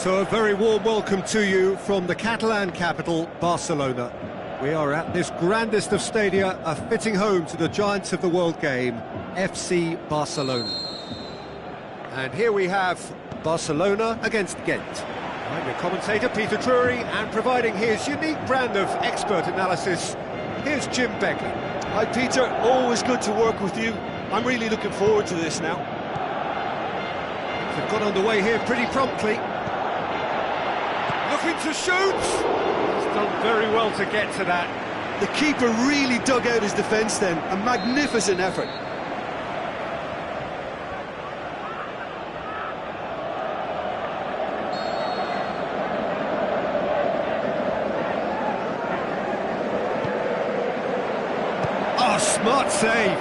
So a very warm welcome to you from the Catalan capital, Barcelona. We are at this grandest of stadia, a fitting home to the giants of the world game, FC Barcelona. And here we have Barcelona against Ghent. I'm your commentator, Peter Drury, and providing his unique brand of expert analysis, here's Jim Begley. Hi Peter, always good to work with you. I'm really looking forward to this now. They've got underway here pretty promptly. Looking to shoot! He's done very well to get to that. The keeper really dug out his defence then, a magnificent effort. Oh, smart save!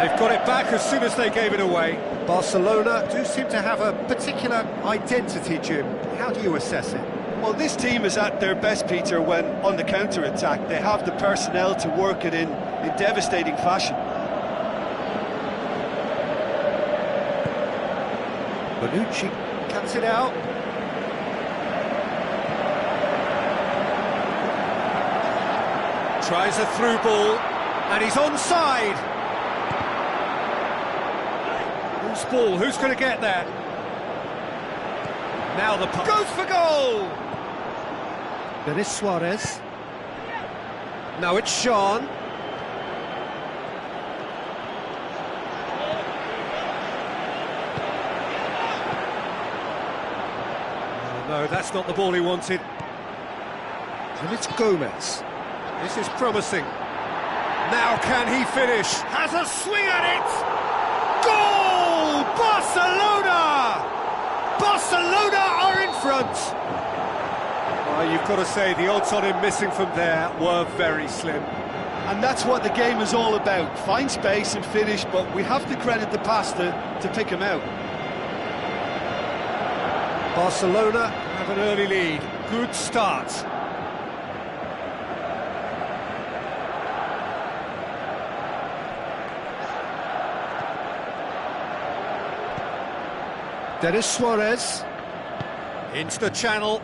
They've got it back as soon as they gave it away. Barcelona do seem to have a particular identity, Jim. How do you assess it? Well, this team is at their best, Peter, when on the counter-attack. They have the personnel to work it in devastating fashion. Bonucci cuts it out. Tries a through ball, and he's onside. Loose ball, who's going to get there? Now the puck goes for goal! Denis Suarez. Now it's Sean. Oh, no, that's not the ball he wanted. And it's Gomez. This is promising. Now can he finish? Has a swing at it! Goal! Barcelona! Barcelona are in front! Well, you've got to say, the odds on him missing from there were very slim. And that's what the game is all about. Find space and finish, but we have to credit the pass to pick him out. Barcelona have an early lead. Good start. Denis Suarez into the channel.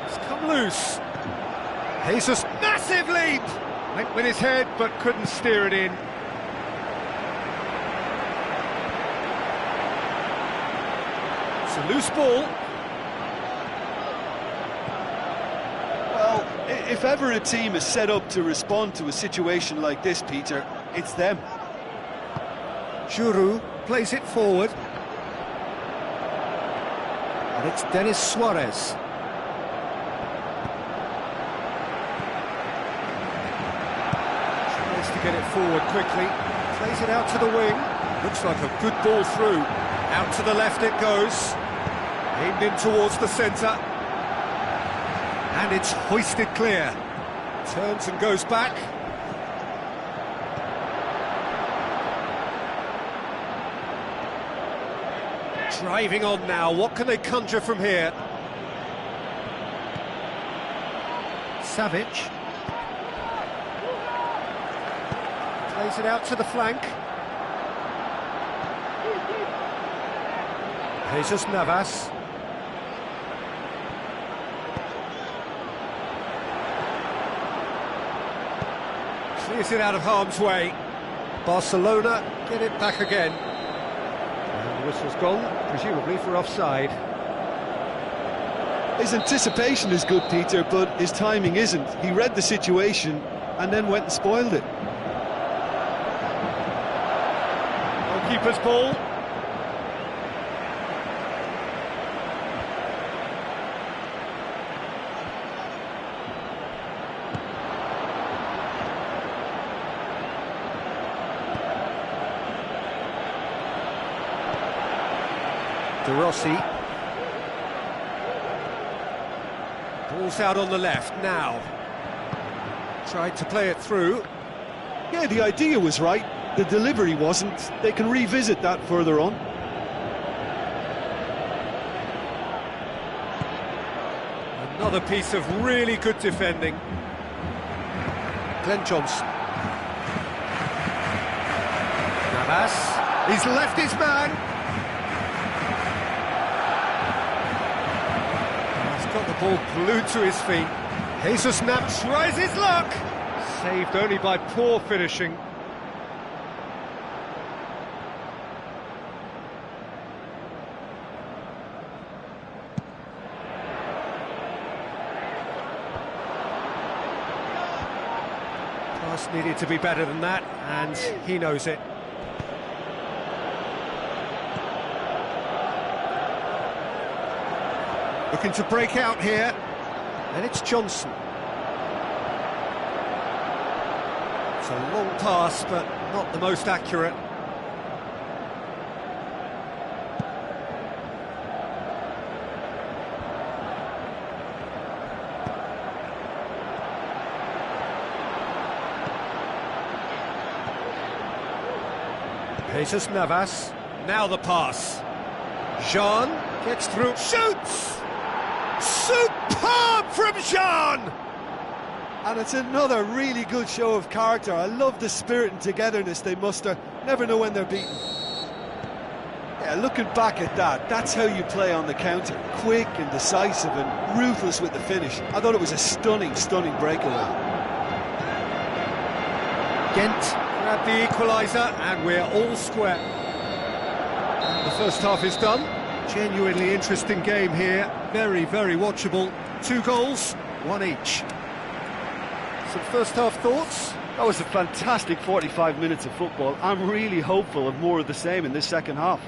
It's come loose. Jesus, massive leap! Went with his head but couldn't steer it in. It's a loose ball. Well, if ever a team is set up to respond to a situation like this, Peter, it's them. Giroud plays it forward. And it's Denis Suarez. Tries to get it forward quickly. Plays it out to the wing. Looks like a good ball through. Out to the left it goes. Aimed in towards the centre. And it's hoisted clear. Turns and goes back. Driving on now, what can they conjure from here? Savic. Plays it out to the flank. Jesus Navas. Clears it out of harm's way. Barcelona get it back again. The whistle's gone, presumably for offside. His anticipation is good, Peter, but his timing isn't. He read the situation and then went and spoiled it. Goalkeeper's ball. De Rossi. Ball's out on the left now. Tried to play it through. Yeah, the idea was right. The delivery wasn't. They can revisit that further on. Another piece of really good defending. Glenn Johnson. Navas. He's left his man. He's got the ball glued to his feet. Jesus Navas tries his luck. Saved only by poor finishing. Pass needed to be better than that, and he knows it. Looking to break out here, and it's Johnson. It's a long pass, but not the most accurate. Jesus Navas, now the pass. Jean gets through, shoots! Superb from Jean! And it's another really good show of character. I love the spirit and togetherness they muster. Never know when they're beaten. Yeah, looking back at that, that's how you play on the counter. Quick and decisive and ruthless with the finish. I thought it was a stunning, stunning breakaway. Ghent grab the equaliser, and we're all square. The first half is done. Genuinely interesting game here. Very, very watchable. 2 goals, 1 each. Some first half thoughts? That was a fantastic 45 minutes of football. I'm really hopeful of more of the same in this second half.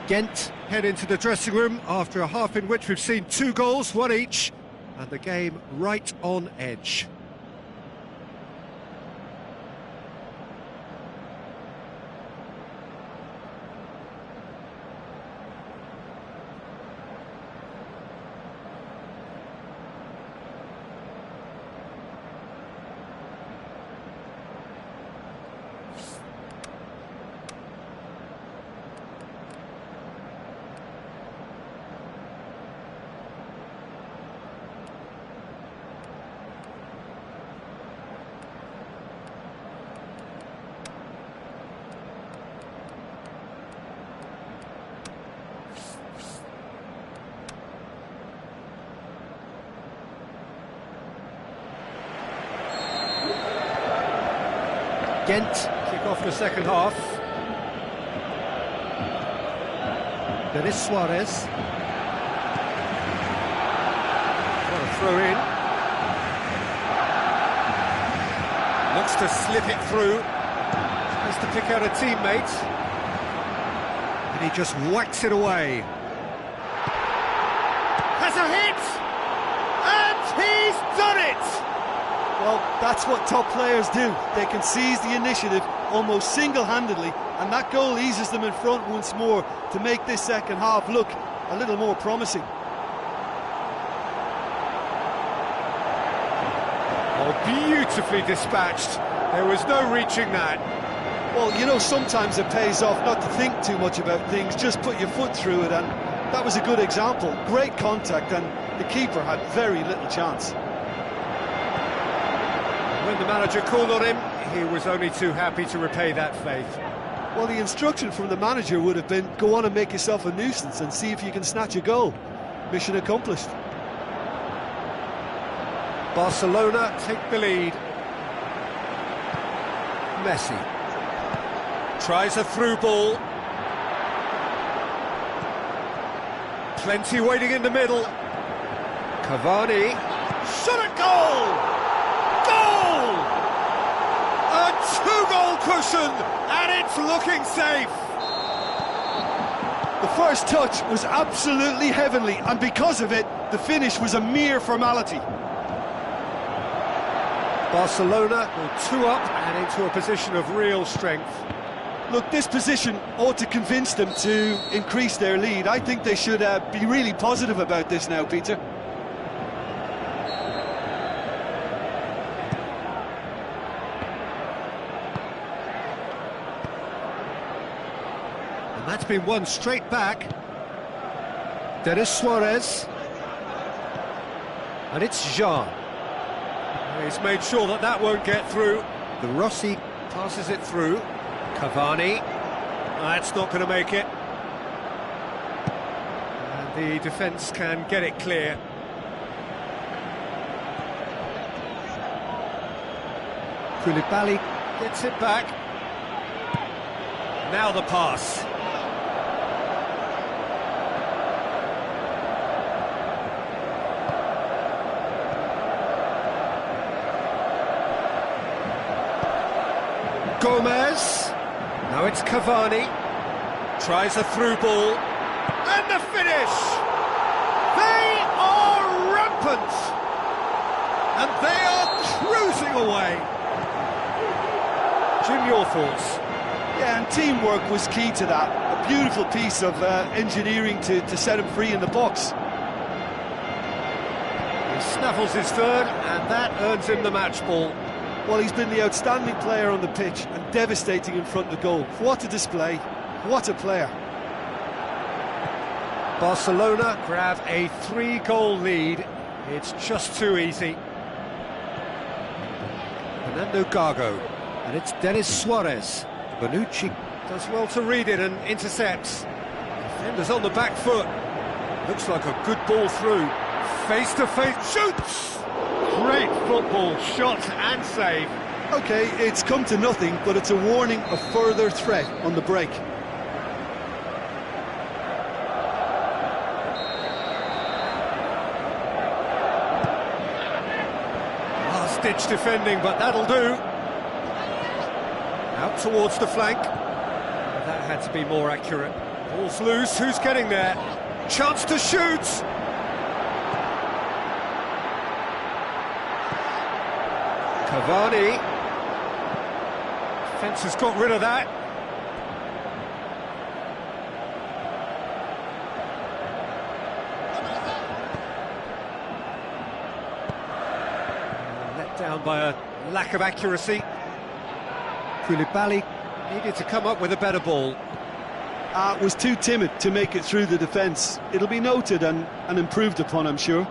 Ghent head into the dressing room after a half in which we've seen 2 goals, 1 each, and the game right on edge. Ghent kick off the second half. Denis Suarez. What a throw in. Looks to slip it through. Tries to pick out a teammate. And he just whacks it away. Has a hit! And he's done it! Well, that's what top players do. They can seize the initiative almost single-handedly, and that goal eases them in front once more to make this second half look a little more promising. Oh, beautifully dispatched. There was no reaching that. Well, you know, sometimes it pays off not to think too much about things, just put your foot through it, and that was a good example. Great contact, and the keeper had very little chance. When the manager called on him, he was only too happy to repay that faith. Well, the instruction from the manager would have been, go on and make yourself a nuisance and see if you can snatch a goal. Mission accomplished. Barcelona take the lead. Messi tries a through ball. Plenty waiting in the middle. Cavani shot at goal! Goal! A 2-goal cushion, and it's looking safe. The first touch was absolutely heavenly, and because of it, the finish was a mere formality. Barcelona go 2 up and into a position of real strength. Look, this position ought to convince them to increase their lead. I think they should be really positive about this now, Peter. And that's been won straight back. Denis Suarez. And it's Jean. He's made sure that that won't get through. The Rossi passes it through. Cavani. That's not going to make it. And the defence can get it clear. Koulibaly gets it back. Now the pass. Gomez. Now it's Cavani. Tries a through ball. And the finish! They are rampant! And they are cruising away. Jim, your thoughts? Yeah, and teamwork was key to that. A beautiful piece of engineering to set him free in the box. He snaffles his third, and that earns him the match ball. Well, he's been the outstanding player on the pitch and devastating in front of the goal. What a display, what a player. Barcelona grab a 3-goal lead. It's just too easy. Fernando Gago, and it's Denis Suarez. Bonucci does well to read it and intercepts. Defenders on the back foot. Looks like a good ball through. Face to face, shoots! Great football, shot and save. OK, it's come to nothing, but it's a warning of further threat on the break. Last-ditch defending, but that'll do. Out towards the flank. That had to be more accurate. Ball's loose, who's getting there? Chance to shoot! Cavani. Defence has got rid of that. Let down by a lack of accuracy. Koulibaly needed to come up with a better ball. Was too timid to make it through the defence. It'll be noted and improved upon, I'm sure.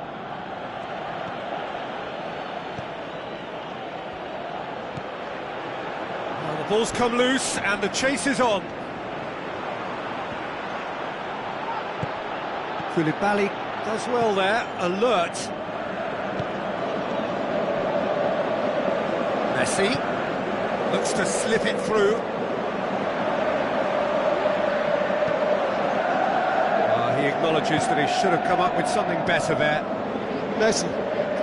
Well, the ball's come loose and the chase is on. Koulibaly does well there, alert. Messi looks to slip it through. He acknowledges that he should have come up with something better there. Messi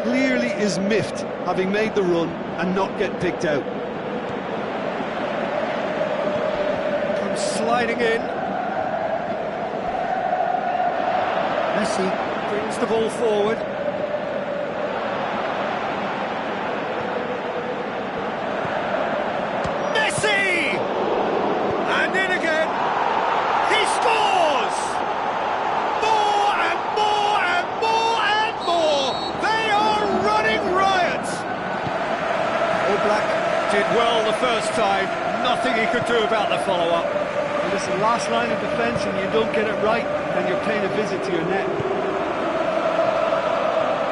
clearly is miffed, having made the run and not get picked out. Comes sliding in. Messi brings the ball forward. Did well the first time, nothing he could do about the follow-up. Well, listen, last line of defence and you don't get it right, then you're paying a visit to your net.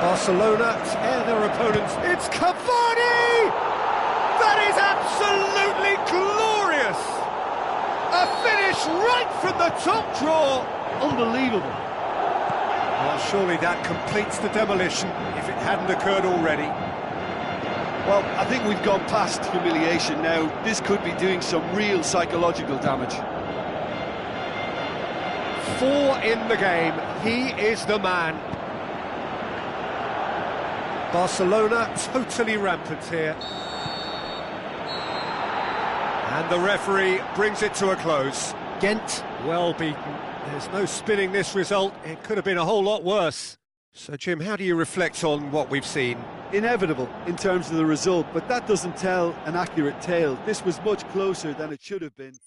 Barcelona tear their opponents. It's Cavani! That is absolutely glorious! A finish right from the top draw. Unbelievable. Well, surely that completes the demolition if it hadn't occurred already. Well, I think we've gone past humiliation now. This could be doing some real psychological damage. 4 in the game. He is the man. Barcelona totally rampant here. And the referee brings it to a close. Ghent, well beaten. There's no spinning this result. It could have been a whole lot worse. So, Jim, how do you reflect on what we've seen? Inevitable in terms of the result, but that doesn't tell an accurate tale. This was much closer than it should have been.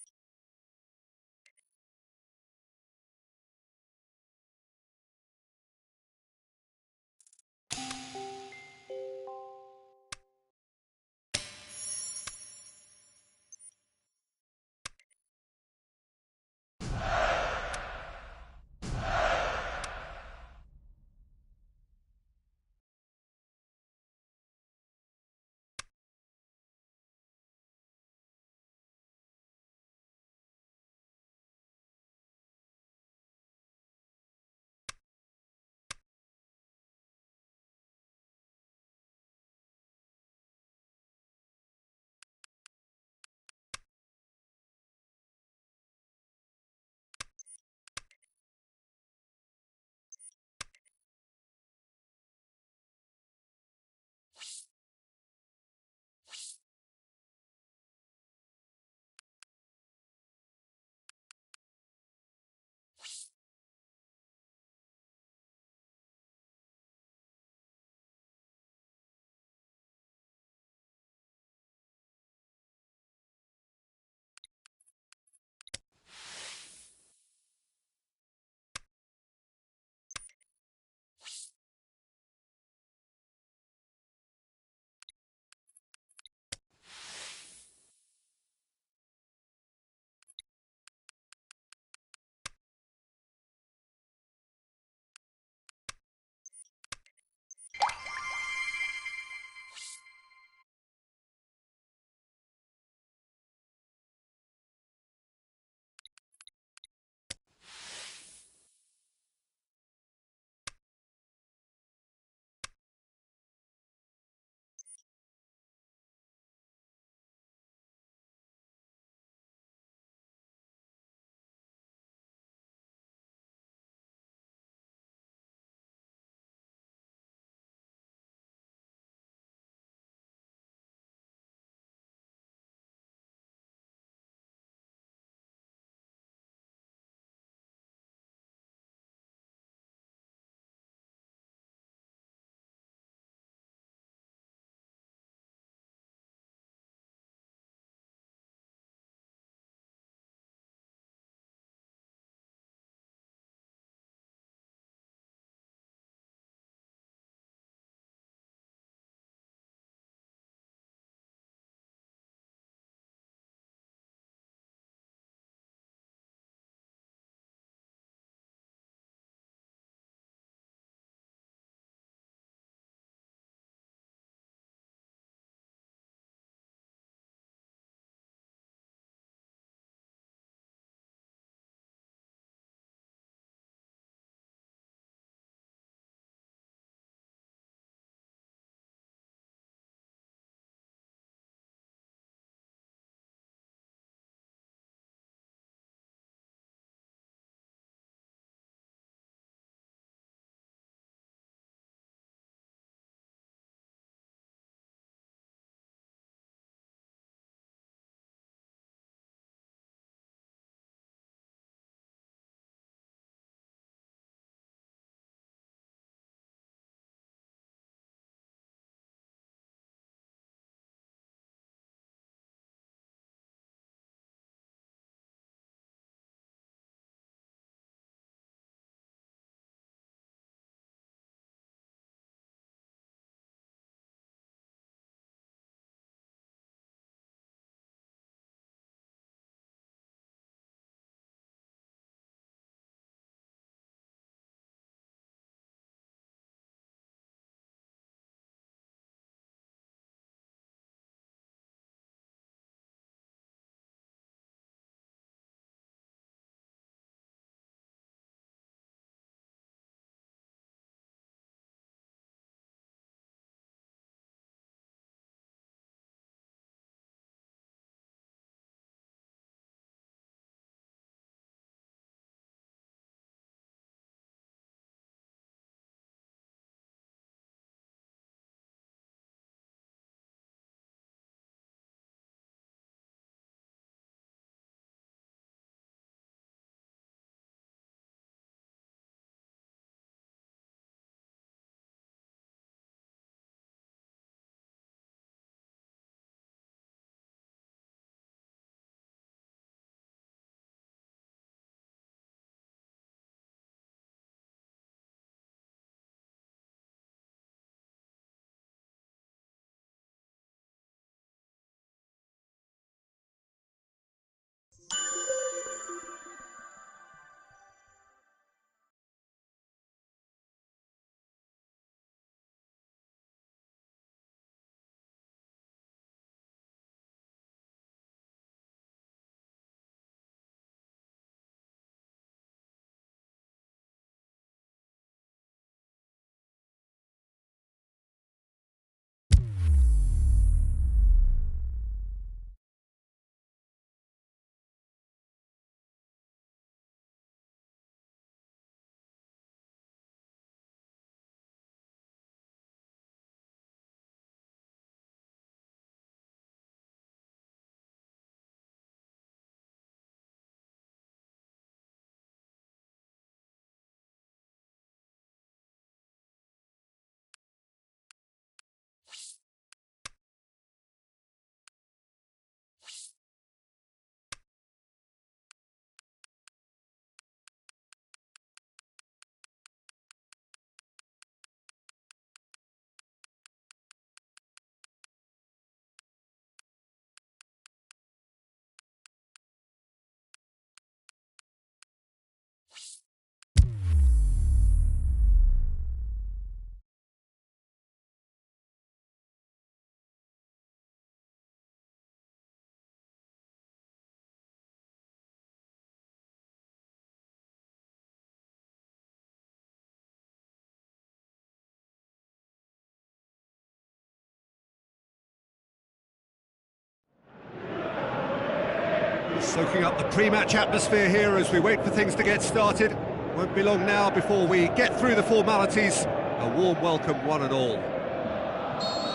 Soaking up the pre-match atmosphere here as we wait for things to get started. Won't be long now before we get through the formalities. A warm welcome, one and all.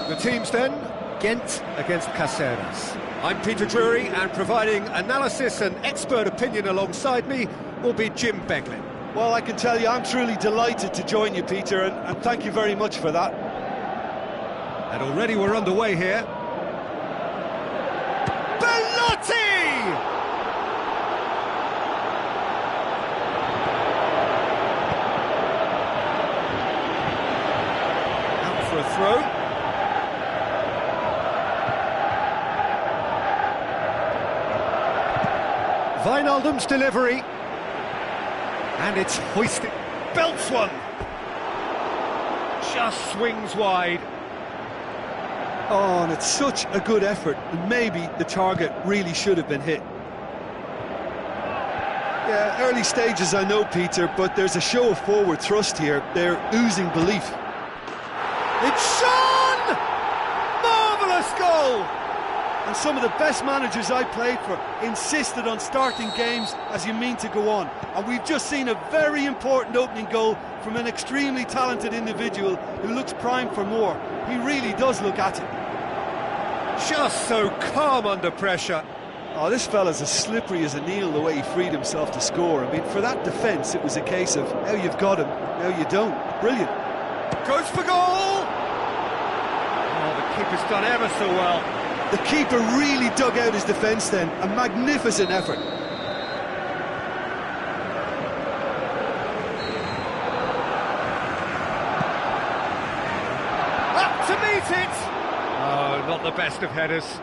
The teams then, Ghent against Cáceres. I'm Peter Drury, and providing analysis and expert opinion alongside me will be Jim Beglin. Well, I can tell you I'm truly delighted to join you, Peter, and thank you very much for that. And already we're underway here. Bellotti! Out for a throw. Wijnaldum's delivery. And it's hoisted. Belts one. Just swings wide. Oh, and it's such a good effort, and maybe the target really should have been hit. Yeah, early stages I know, Peter, but there's a show of forward thrust here. They're oozing belief. It's Sean! Marvellous goal! And some of the best managers I played for insisted on starting games as you mean to go on. And we've just seen a very important opening goal from an extremely talented individual who looks primed for more. He really does look at it. Just so calm under pressure. Oh, this fella's as slippery as a needle the way he freed himself to score. I mean, for that defence, it was a case of now you've got him, now you don't. Brilliant. Goes for goal! Oh, the keeper's done ever so well. The keeper really dug out his defence then. A magnificent effort. Up to meet it! Oh, not the best of headers.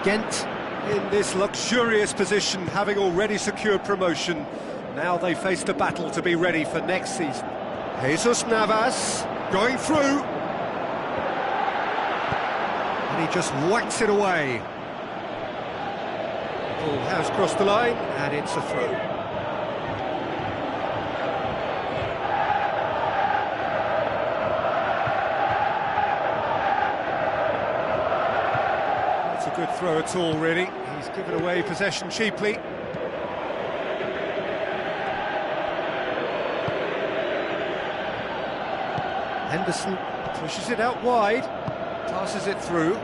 Ghent in this luxurious position, having already secured promotion. Now they face the battle to be ready for next season. Jesus Navas going through. And he just whacks it away. The ball has crossed the line, and it's a throw. That's a good throw at all, really. He's given away possession cheaply. Henderson pushes it out wide, passes it through.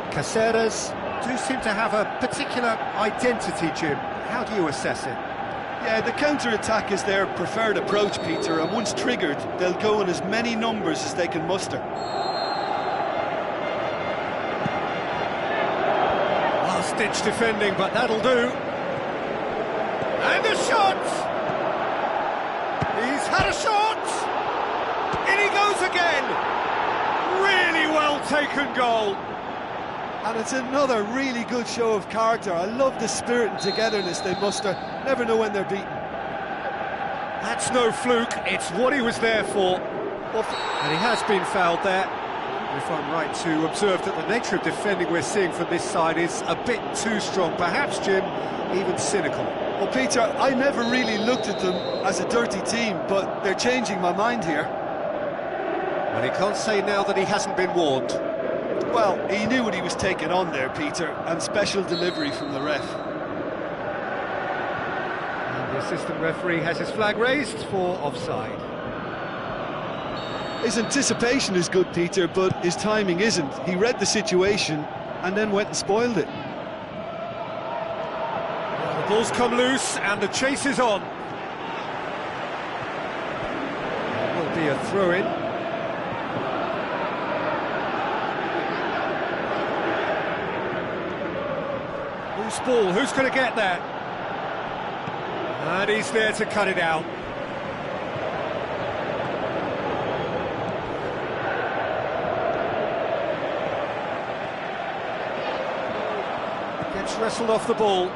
Cáceres do seem to have a particular identity, Jim. How do you assess it? Yeah, the counter-attack is their preferred approach, Peter, and once triggered, they'll go in as many numbers as they can muster. Last-ditch defending, but that'll do. And a shot! He's had a shot! In he goes again! Really well-taken goal. And it's another really good show of character. I love the spirit and togetherness they muster. Never know when they're beaten. That's no fluke, it's what he was there for. And he has been fouled there. If I'm right to observe that the nature of defending we're seeing from this side is a bit too strong, perhaps, Jim, even cynical. Well, Peter, I never really looked at them as a dirty team, but they're changing my mind here. Well, he can't say now that he hasn't been warned. Well, he knew what he was taking on there, Peter, and special delivery from the ref. And the assistant referee has his flag raised for offside. His anticipation is good, Peter, but his timing isn't. He read the situation and then went and spoiled it. Well, the ball's come loose and the chase is on. There will be a throw-in. Loose ball, who's going to get there? And he's there to cut it out. Gets wrestled off the ball.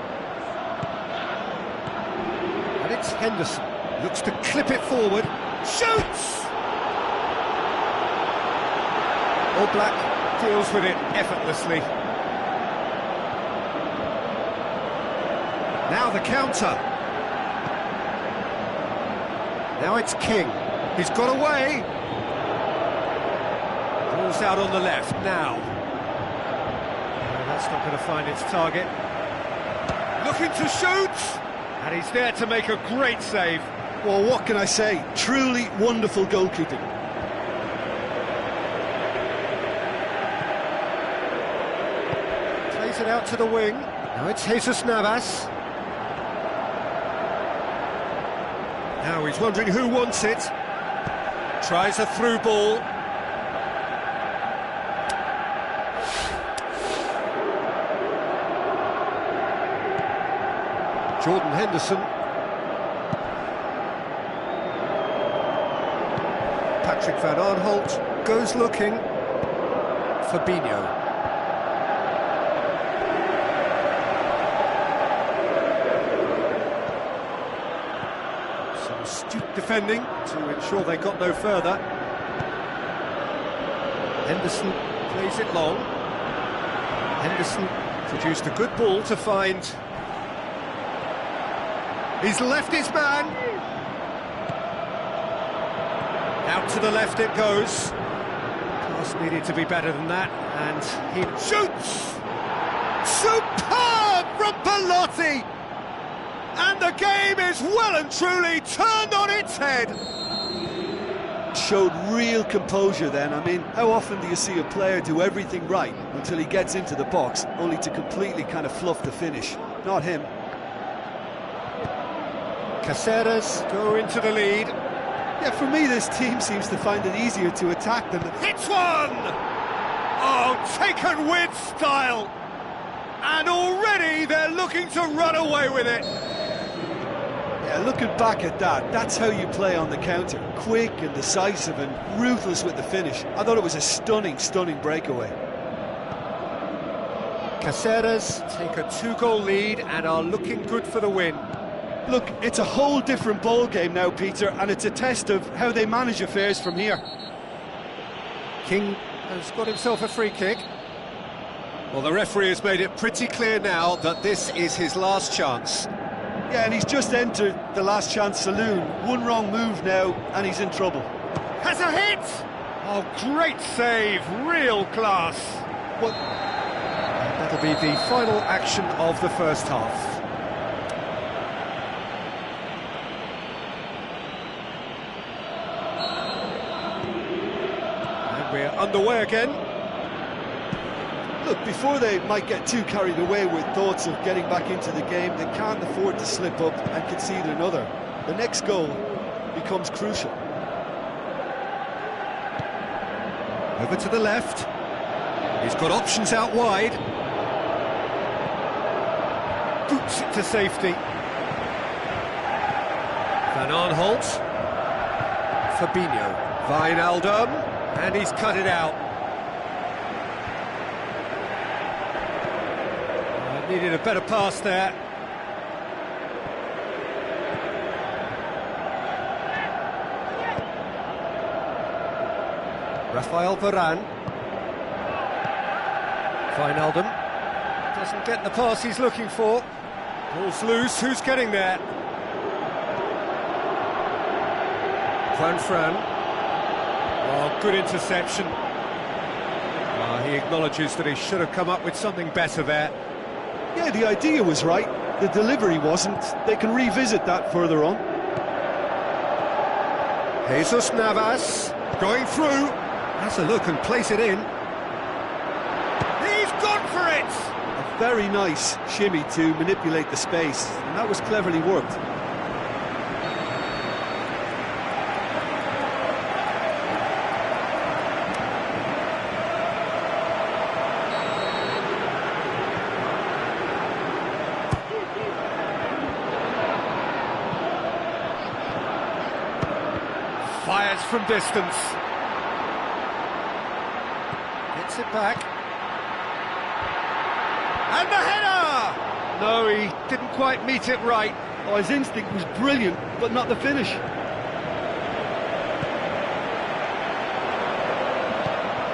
And it's Henderson. Looks to clip it forward. Shoots! All Black deals with it effortlessly. Now the counter. Now it's King. He's got away. Ball's out on the left now. No, that's not going to find its target. Looking to shoot! And he's there to make a great save. Well, what can I say? Truly wonderful goalkeeping. Plays it out to the wing. Now it's Jesus Navas. Now he's wondering who wants it. Tries a through ball. Jordan Henderson. Patrick Van Aanholt goes looking. Fabinho. Some astute defending to ensure they got no further. Henderson plays it long. Henderson produced a good ball to find. He's left his man. Out to the left it goes. Pass needed to be better than that, and he shoots! Superb from Belotti! And the game is well and truly turned on its head. Showed real composure then. I mean, how often do you see a player do everything right until he gets into the box, only to completely kind of fluff the finish? Not him. Caceres go into the lead. Yeah, for me, this team seems to find it easier to attack than... Hits one! Oh, taken with style! And already they're looking to run away with it. Yeah, looking back at that, that's how you play on the counter. Quick and decisive and ruthless with the finish. I thought it was a stunning, stunning breakaway. Caceres take a 2-goal lead and are looking good for the win. Look, it's a whole different ball game now, Peter, and it's a test of how they manage affairs from here. King has got himself a free kick. Well, the referee has made it pretty clear now that this is his last chance. Yeah, and he's just entered the last chance saloon. One wrong move now, and he's in trouble. Has a hit! Oh, great save, real class. Well, that'll be the final action of the first half. We're underway again. Look, before they might get too carried away with thoughts of getting back into the game, they can't afford to slip up and concede another. The next goal becomes crucial. Over to the left. He's got options out wide. Boots it to safety. Van Aanholt. Fabinho. Wijnaldum. And he's cut it out. Needed a better pass there. Rafael Varane. Wijnaldum doesn't get the pass he's looking for. Ball's loose, who's getting there? Fran. Oh, good interception. He acknowledges that he should have come up with something better there. Yeah, the idea was right, the delivery wasn't. They can revisit that further on. Jesus Navas going through. Has a look and place it in. He's gone for it! A very nice shimmy to manipulate the space, and that was cleverly worked. Fires from distance. Gets it back. And the header! No, he didn't quite meet it right. Oh, his instinct was brilliant, but not the finish.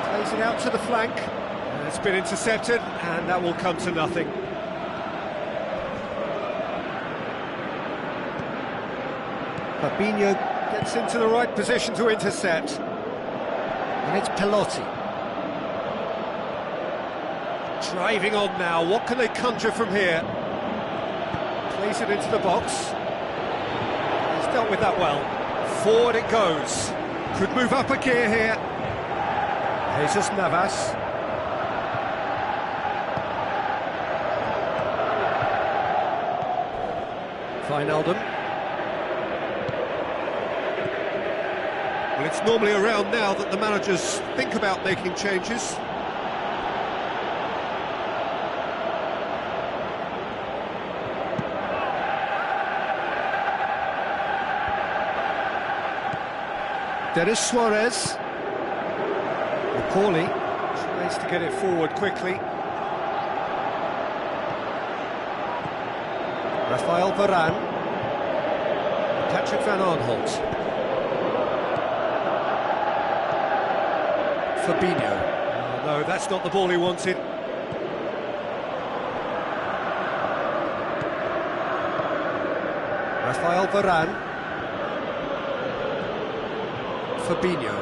Plays it out to the flank. It's been intercepted, and that will come to nothing. Fabinho Gets into the right position to intercept. And it's Pelotti. Driving on now, what can they conjure from here? Plays it into the box. He's dealt with that well. Forward it goes. Could move up a gear here. Jesus Navas. Wijnaldum. Well, it's normally around now that the managers think about making changes. Denis Suarez. Paulie tries to get it forward quickly. Rafael Varane. Patrick van Aanholt. Fabinho. Oh, no, that's not the ball he wanted. Rafael Varane. Fabinho.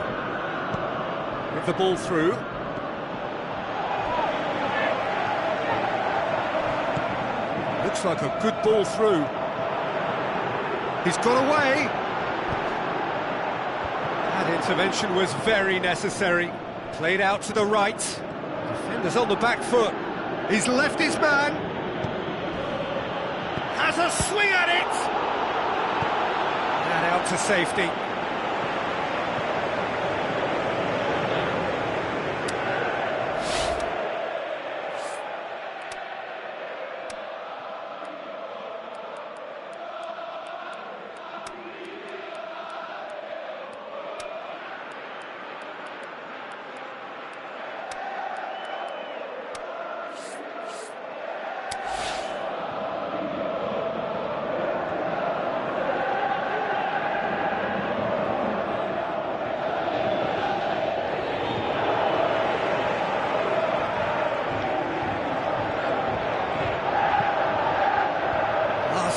With the ball through. Looks like a good ball through. He's got away. That intervention was very necessary. Played out to the right. Defender's on the back foot. He's left his man. Has a swing at it. And out to safety.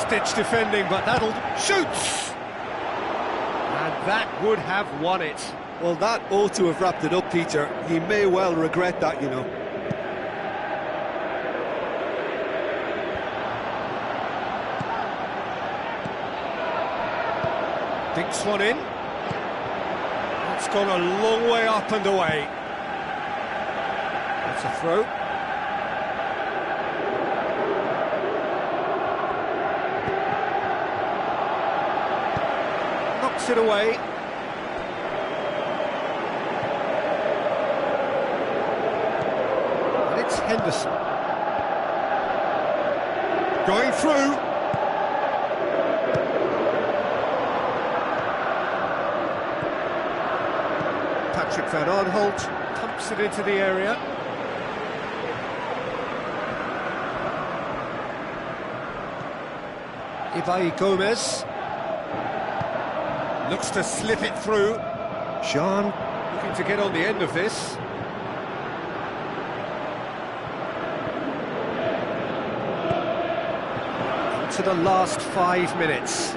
Ditch defending, but that'll shoots, and that would have won it. Well, that ought to have wrapped it up, Peter. He may well regret that, you know. Dinks one in. It's gone a long way up and away. That's a throw. It away. And it's Henderson. Going through. Patrick van Aanholt pumps it into the area. Ibai Gomez. Looks to slip it through. Jean looking to get on the end of this. To the last 5 minutes.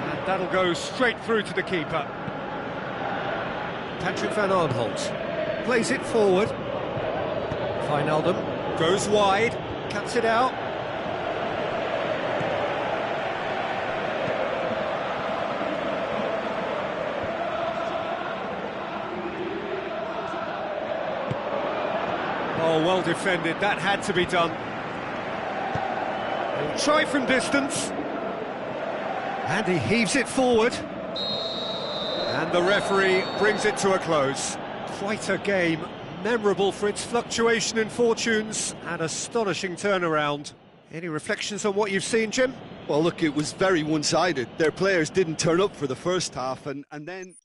And that'll go straight through to the keeper. Patrick van Aanholt plays it forward. Wijnaldum goes wide, cuts it out. Oh, well defended, that had to be done. He'll try from distance. And he heaves it forward. And the referee brings it to a close. Quite a game, memorable for its fluctuation in fortunes and astonishing turnaround. Any reflections on what you've seen, Jim? Well, look, it was very one-sided. Their players didn't turn up for the first half, and then...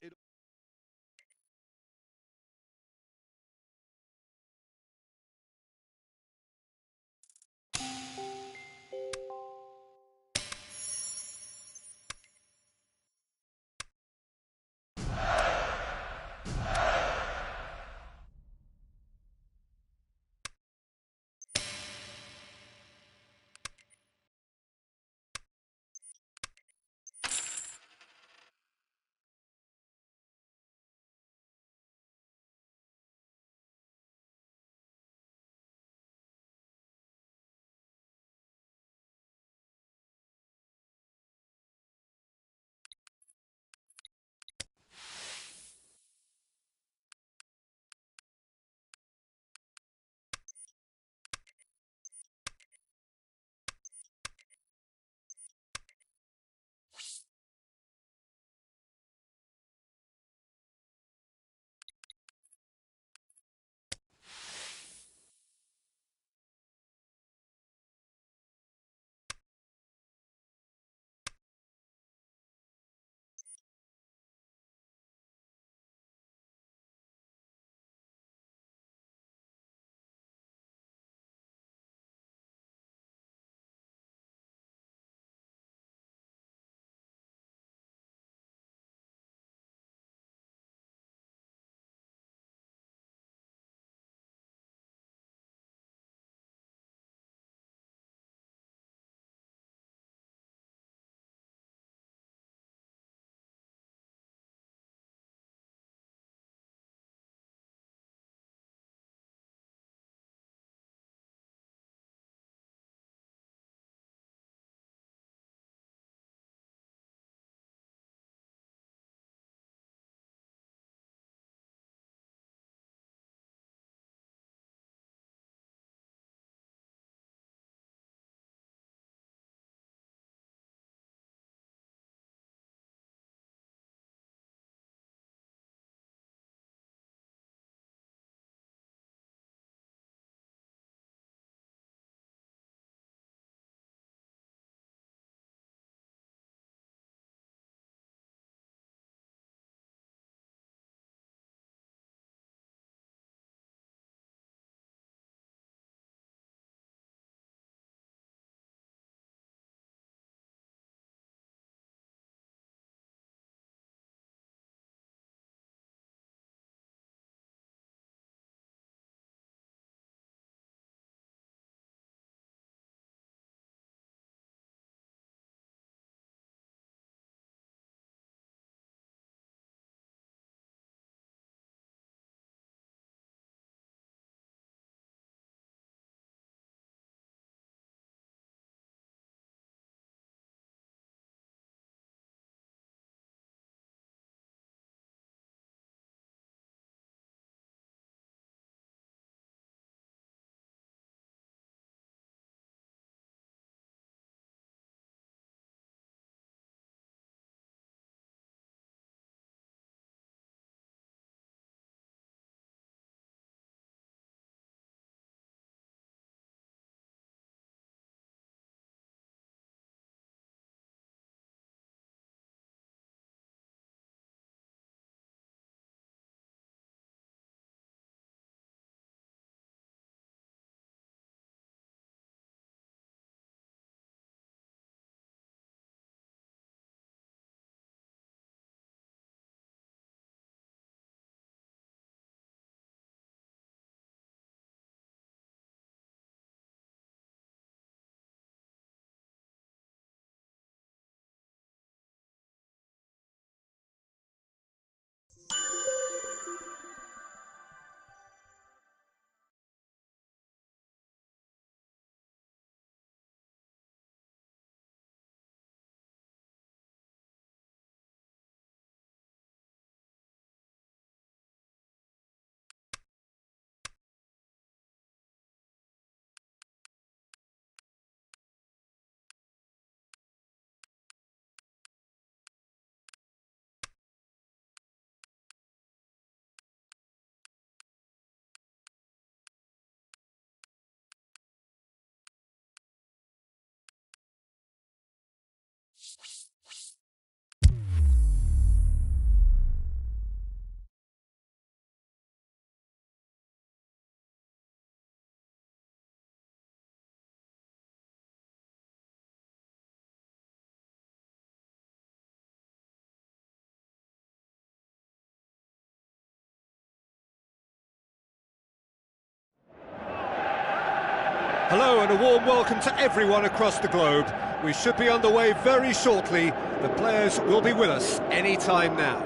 Hello and a warm welcome to everyone across the globe. We should be underway very shortly. The players will be with us any time now.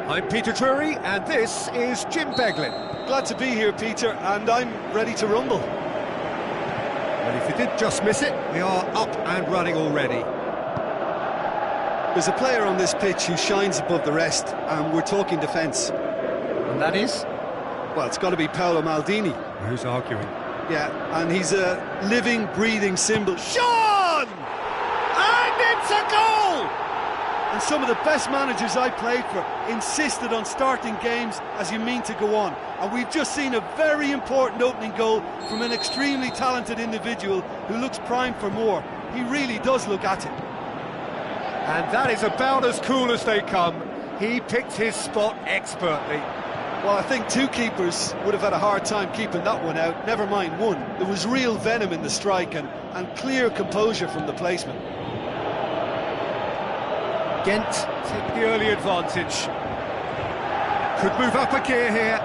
I'm Peter Drury and this is Jim Beglin. Glad to be here, Peter, and I'm ready to rumble. Well, if you did just miss it, we are up and running already. There's a player on this pitch who shines above the rest, and we're talking defence. And that is? Well, it's got to be Paolo Maldini. Who's arguing? Yeah, and he's a living, breathing symbol. Sean! And it's a goal! And some of the best managers I played for insisted on starting games as you mean to go on. And we've just seen a very important opening goal from an extremely talented individual who looks primed for more. He really does look at it. And that is about as cool as they come. He picked his spot expertly. Well, I think two keepers would have had a hard time keeping that one out, never mind one. There was real venom in the strike and clear composure from the placement. Ghent take the early advantage. Could move up a gear here.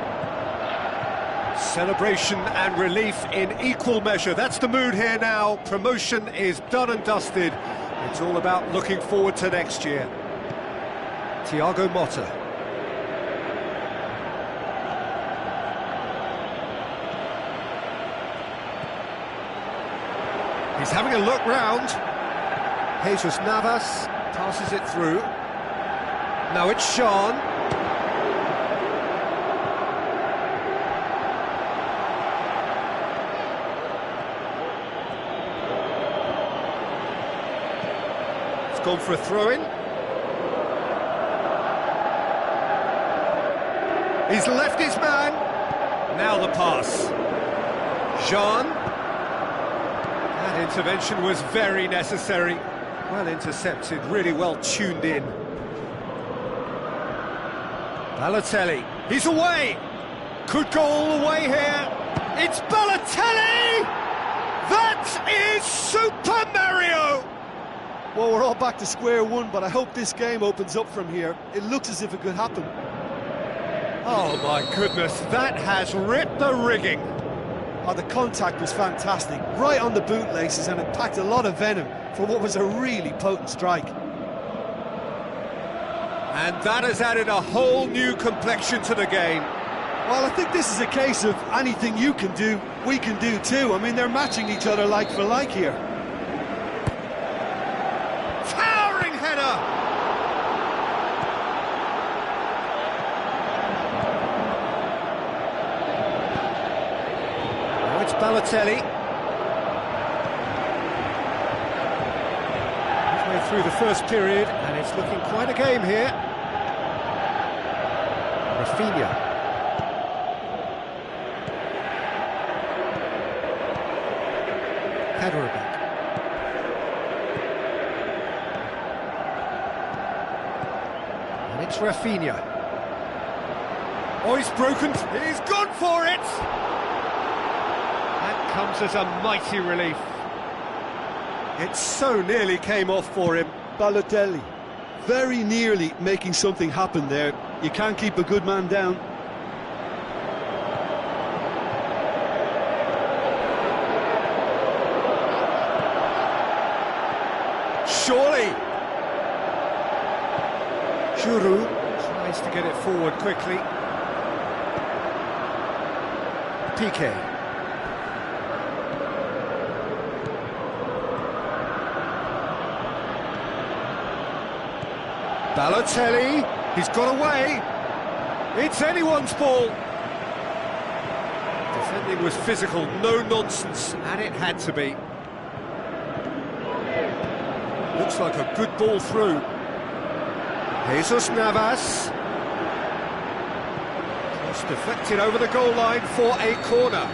Celebration and relief in equal measure. That's the mood here now. Promotion is done and dusted. It's all about looking forward to next year. Thiago Motta. He's having a look round. Jesus Navas passes it through. Now it's Sean. It's gone for a throw-in. He's left his man. Now the pass. Jean. That intervention was very necessary. Well intercepted, really well tuned in. Balotelli, he's away! Could go all the way here. It's Balotelli! That is Super Mario! Well, we're all back to square one, but I hope this game opens up from here. It looks as if it could happen. Oh my goodness, that has ripped the rigging. Oh, the contact was fantastic, right on the bootlaces, and it packed a lot of venom for what was a really potent strike. And that has added a whole new complexion to the game. Well, I think this is a case of anything you can do, we can do too. I mean, they're matching each other like for like here. Towering header! It's Balotelli. Halfway through the first period, and it's looking quite a game here. Rafinha. Kaderabek. And it's Rafinha. Oh, he's broken. He's gone for it! Comes as a mighty relief. It so nearly came off for him. Balotelli, very nearly making something happen there. You can't keep a good man down. Surely. Giroud tries to get it forward quickly. Piqué. Balotelli, he's got away. It's anyone's ball. Defending was physical, no nonsense, and it had to be. Looks like a good ball through. Jesus Navas. Just deflected over the goal line for a corner.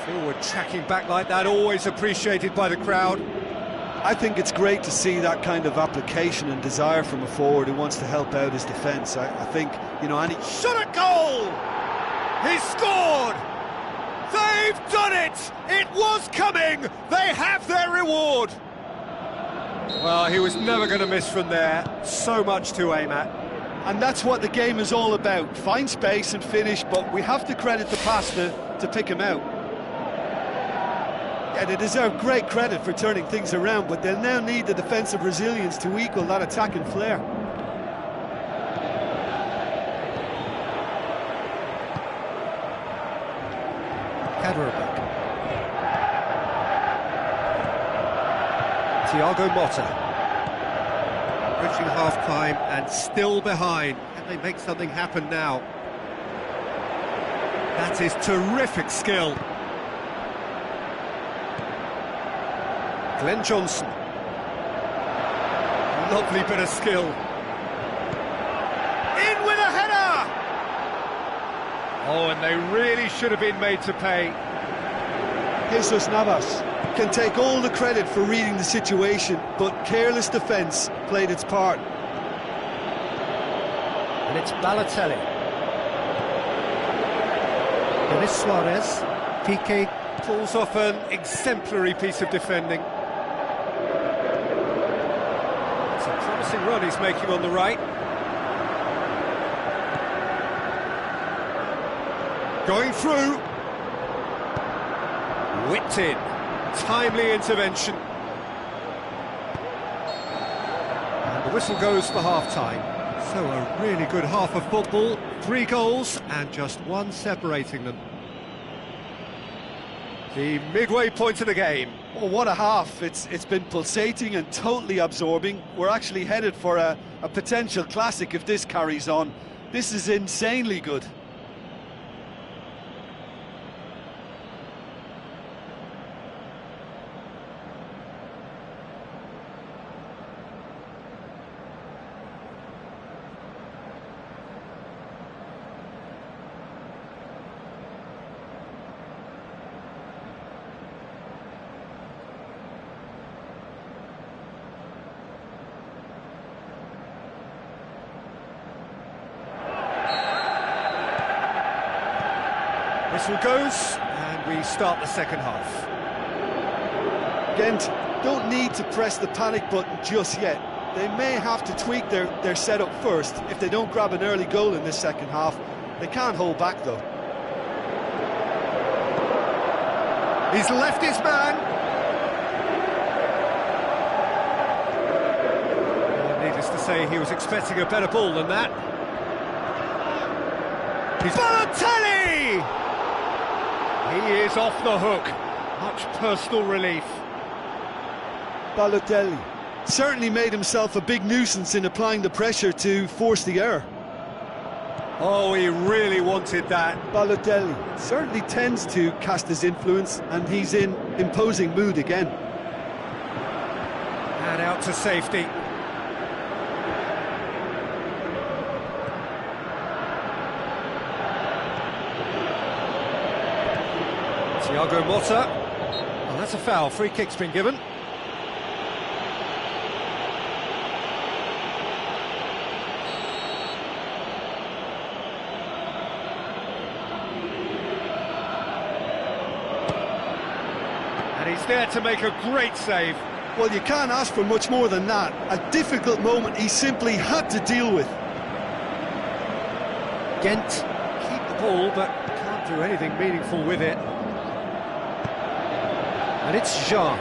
Forward tracking back like that, always appreciated by the crowd. I think it's great to see that kind of application and desire from a forward who wants to help out his defence. I think, you know, and he shot a goal! He scored! They've done it! It was coming! They have their reward! Well, he was never going to miss from there. So much to aim at. And that's what the game is all about. Find space and finish, but we have to credit the passer to pick him out. Yeah, they deserve great credit for turning things around, but they'll now need the defensive resilience to equal that attacking flair. Thiago Motta. Reaching half-time and still behind. Can they make something happen now? That is terrific skill. Glenn Johnson. Lovely bit of skill. In with a header! Oh, and they really should have been made to pay. Jesus Navas can take all the credit for reading the situation, but careless defence played its part. And it's Balotelli. Denis Suarez. Piqué pulls off an exemplary piece of defending. It's a promising run he's making on the right. Going through. Whipped in. Timely intervention. And the whistle goes for half-time. So a really good half of football. 3 goals and just one separating them. The midway point of the game. Oh, what a half. It's been pulsating and totally absorbing. We're actually headed for a potential classic if this carries on. This is insanely good. Whistle goes, and we start the second half. Ghent don't need to press the panic button just yet. They may have to tweak their setup first if they don't grab an early goal in this second half. They can't hold back, though. He's left his man. Well, needless to say, he was expecting a better ball than that. He's Balotelli! He is off the hook. Much personal relief. Balotelli certainly made himself a big nuisance in applying the pressure to force the error. Oh, he really wanted that. Balotelli certainly tends to cast his influence, and he's in imposing mood again. And out to safety. Thiago Motta. Well, that's a foul. Free kick's been given. And he's there to make a great save. Well, you can't ask for much more than that. A difficult moment he simply had to deal with. Ghent keep the ball, but can't do anything meaningful with it. And it's Jean.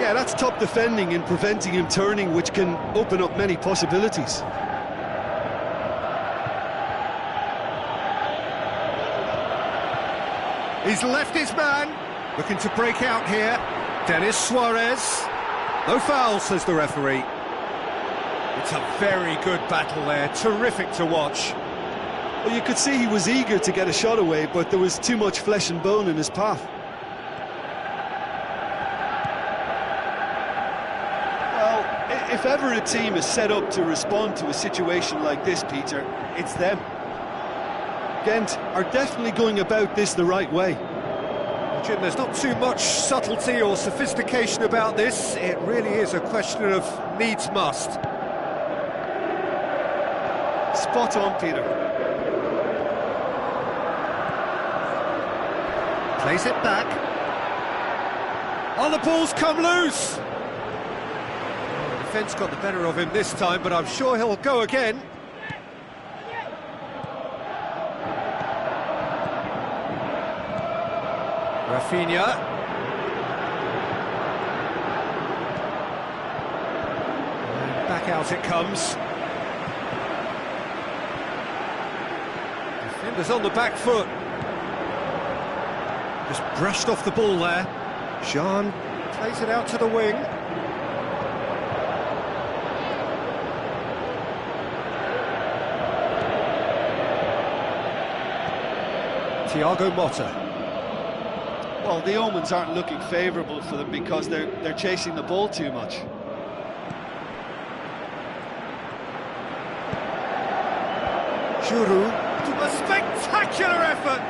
Yeah, that's top defending in preventing him turning, which can open up many possibilities. He's left his man. Looking to break out here. Denis Suarez. No foul, says the referee. It's a very good battle there. Terrific to watch. Well, you could see he was eager to get a shot away, but there was too much flesh and bone in his path. If ever a team is set up to respond to a situation like this, Peter, it's them. Ghent are definitely going about this the right way. Jim, there's not too much subtlety or sophistication about this. It really is a question of needs must. Spot on, Peter. Plays it back. Oh, the ball's come loose! Defence got the better of him this time, but I'm sure he'll go again. Rafinha. And back out it comes. Defenders on the back foot. Just brushed off the ball there. Jean plays it out to the wing. Thiago Motta. Well, the omens aren't looking favourable for them because they're chasing the ball too much. Giroud. A spectacular effort!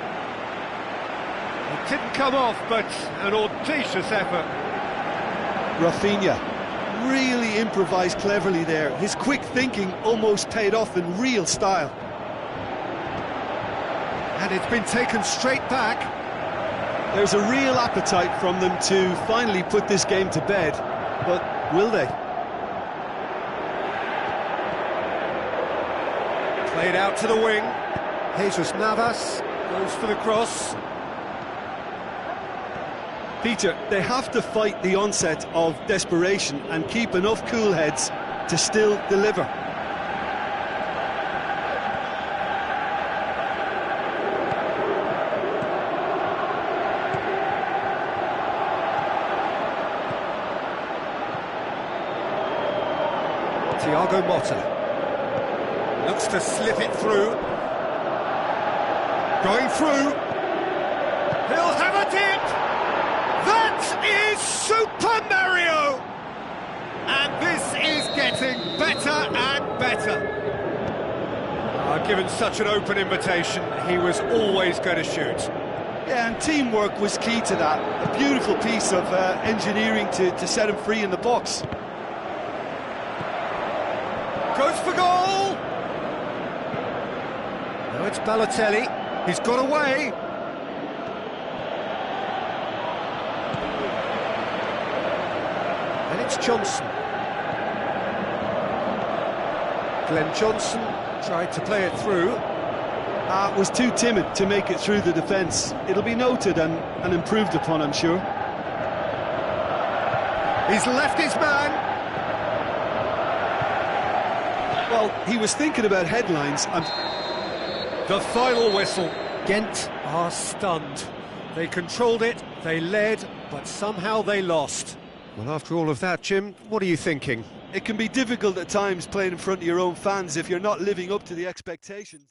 It didn't come off, but an audacious effort. Rafinha really improvised cleverly there. His quick thinking almost paid off in real style. And it's been taken straight back. There's a real appetite from them to finally put this game to bed, but will they? Played out to the wing. Jesus Navas goes for the cross. Peter, they have to fight the onset of desperation and keep enough cool heads to still deliver. Thiago Motta looks to slip it through. Going through. He'll have a dip. That is Super Mario. And this is getting better and better. Given such an open invitation, he was always going to shoot. Yeah, and teamwork was key to that. A beautiful piece of engineering to set him free in the box. Goes for goal! Now it's Balotelli. He's got away. And it's Johnson. Glenn Johnson tried to play it through. Was too timid to make it through the defence. It'll be noted and improved upon, I'm sure. He's left his man. Well, he was thinking about headlines. The final whistle. Ghent are stunned. They controlled it, they led, but somehow they lost. Well, after all of that, Jim, what are you thinking? It can be difficult at times playing in front of your own fans if you're not living up to the expectations.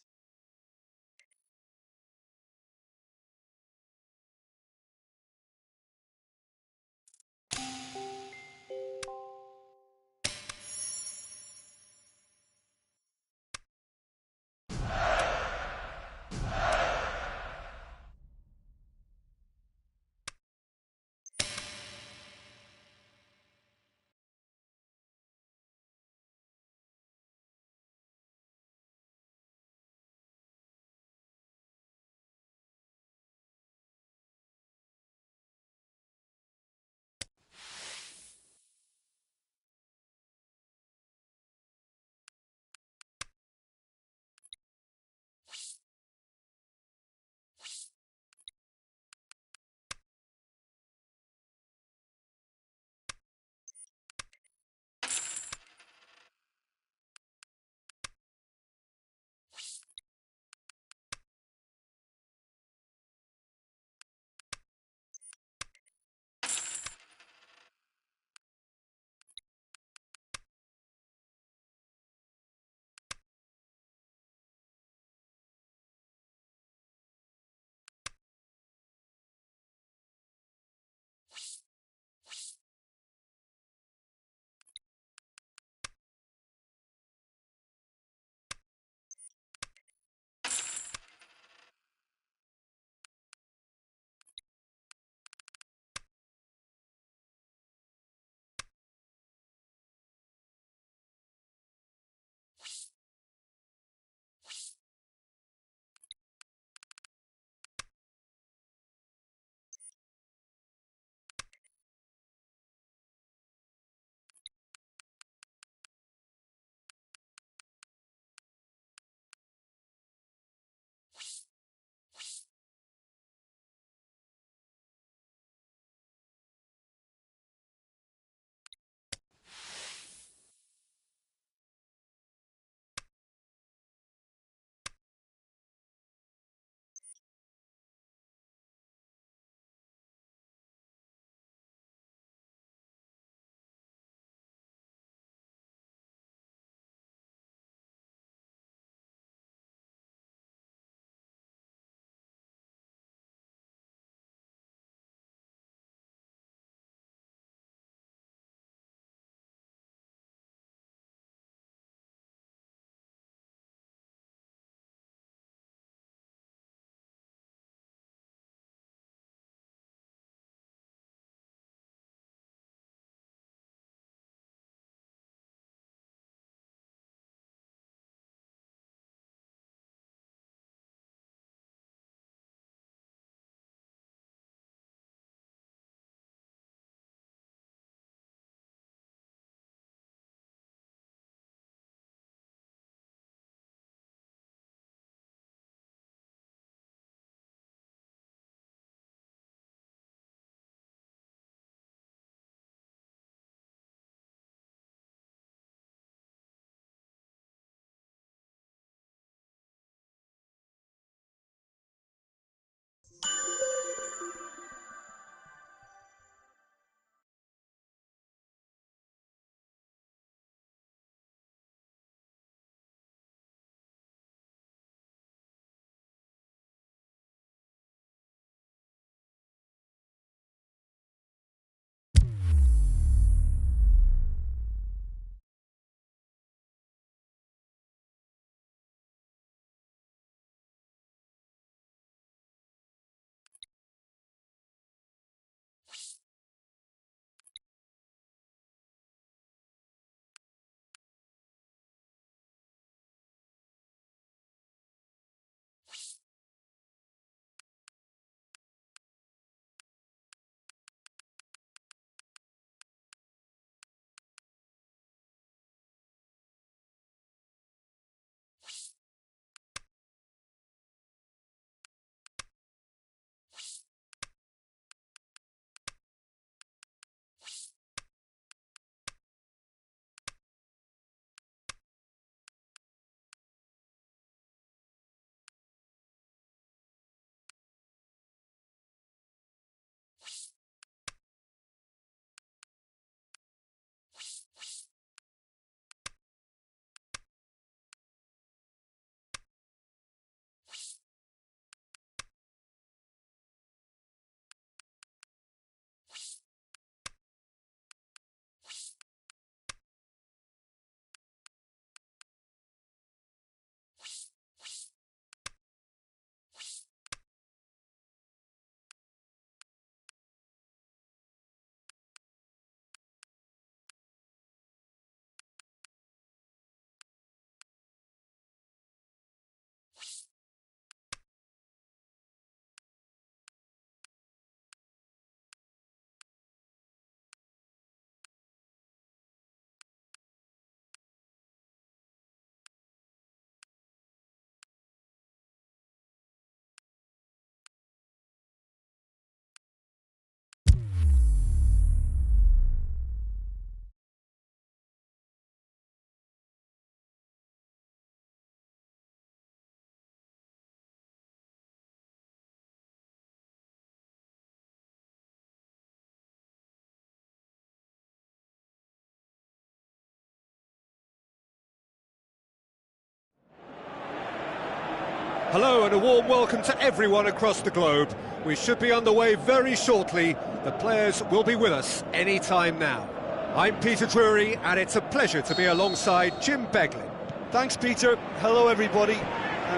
Hello and a warm welcome to everyone across the globe. We should be underway very shortly. The players will be with us any time now. I'm Peter Drury and it's a pleasure to be alongside Jim Beglin. Thanks, Peter. Hello, everybody.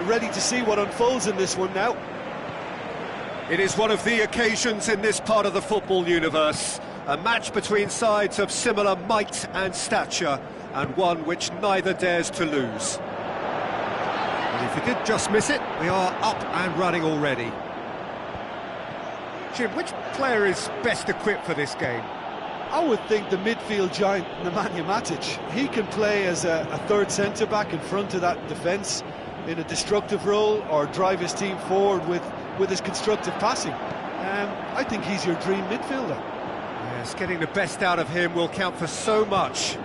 Ready to see what unfolds in this one now. It is one of the occasions in this part of the football universe. A match between sides of similar might and stature, and one which neither dares to lose. But if you did just miss it, we are up and running already. Jim, which player is best equipped for this game? I would think the midfield giant, Nemanja Matic. He can play as a third centre-back in front of that defence in a destructive role, or drive his team forward with his constructive passing. I think he's your dream midfielder. Yes, getting the best out of him will count for so much.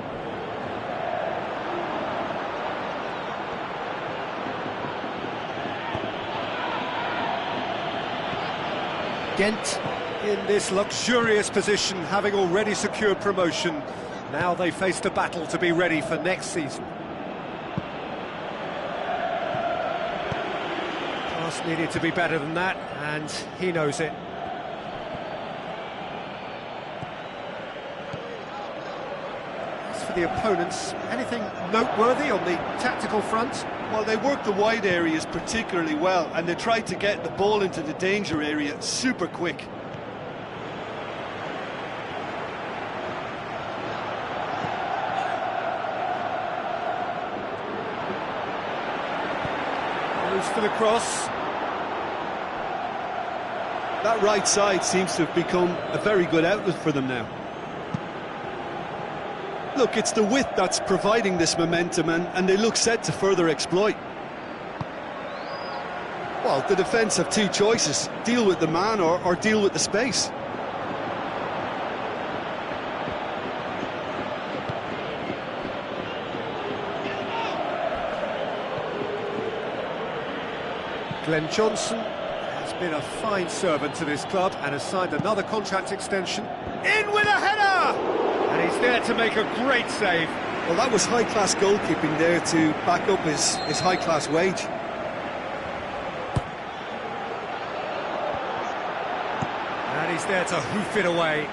Ghent in this luxurious position, having already secured promotion. Now they face the battle to be ready for next season. Pass needed to be better than that, and he knows it. As for the opponents, anything noteworthy on the tactical front? Well, they worked the wide areas particularly well, and they tried to get the ball into the danger area super quick. Moves for the cross. That right side seems to have become a very good outlet for them now. Look, it's the width that's providing this momentum, and they look set to further exploit. Well, the defence have two choices: deal with the man or deal with the space. Glenn Johnson has been a fine servant to this club and has signed another contract extension. In with a header! And he's there to make a great save. Well, that was high-class goalkeeping there to back up his high-class wage. And he's there to hoof it away.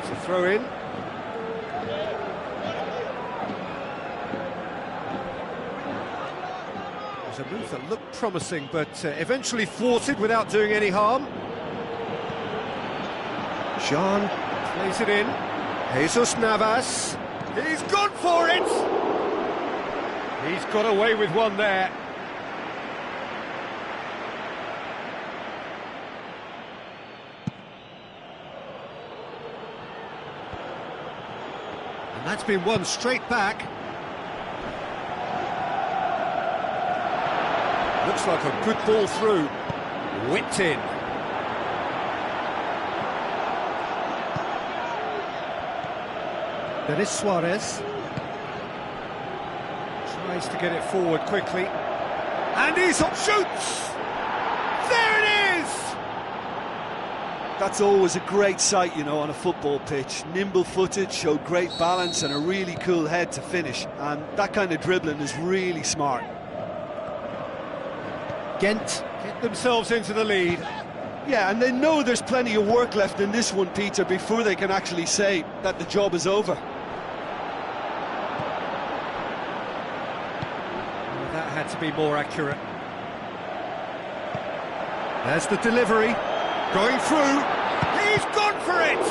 It's a throw in. It was a move that looked promising, but eventually thwarted without doing any harm. Jean plays it in. Jesus Navas. He's gone for it! He's got away with one there. And that's been won straight back. Looks like a good ball through. Whipped in. Denis Suarez tries to get it forward quickly, and he shoots! There it is! That's always a great sight, you know, on a football pitch. Nimble-footed, showed great balance and a really cool head to finish, and that kind of dribbling is really smart. Ghent get themselves into the lead. Yeah, and they know there's plenty of work left in this one, Peter, before they can actually say that the job is over. That had to be more accurate. There's the delivery. Going through. He's gone for it!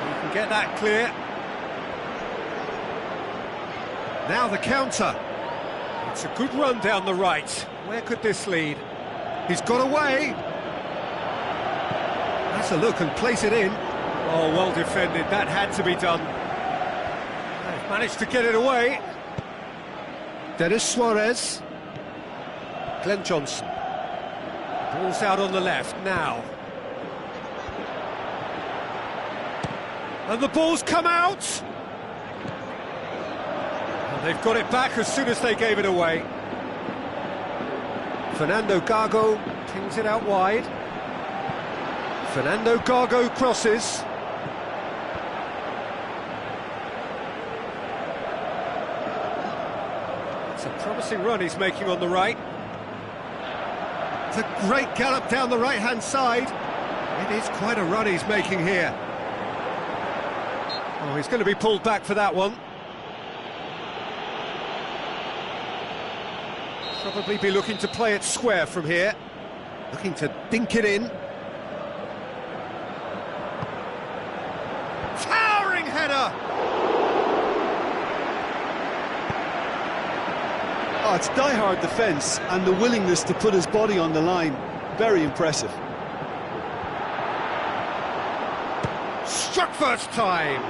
You can get that clear. Now the counter. It's a good run down the right. Where could this lead? He's got away. That's a look and place it in. Oh, well defended. That had to be done. They've managed to get it away. Denis Suarez. Glenn Johnson. Ball's out on the left now. And the ball's come out. And they've got it back as soon as they gave it away. Fernando Gago pings it out wide. Fernando Gago crosses. It's a promising run he's making on the right. It's a great gallop down the right-hand side. It is quite a run he's making here. Oh, he's going to be pulled back for that one. Probably be looking to play it square from here. Looking to dink it in. Towering header! Oh, it's die-hard defence and the willingness to put his body on the line. Very impressive. Struck first time!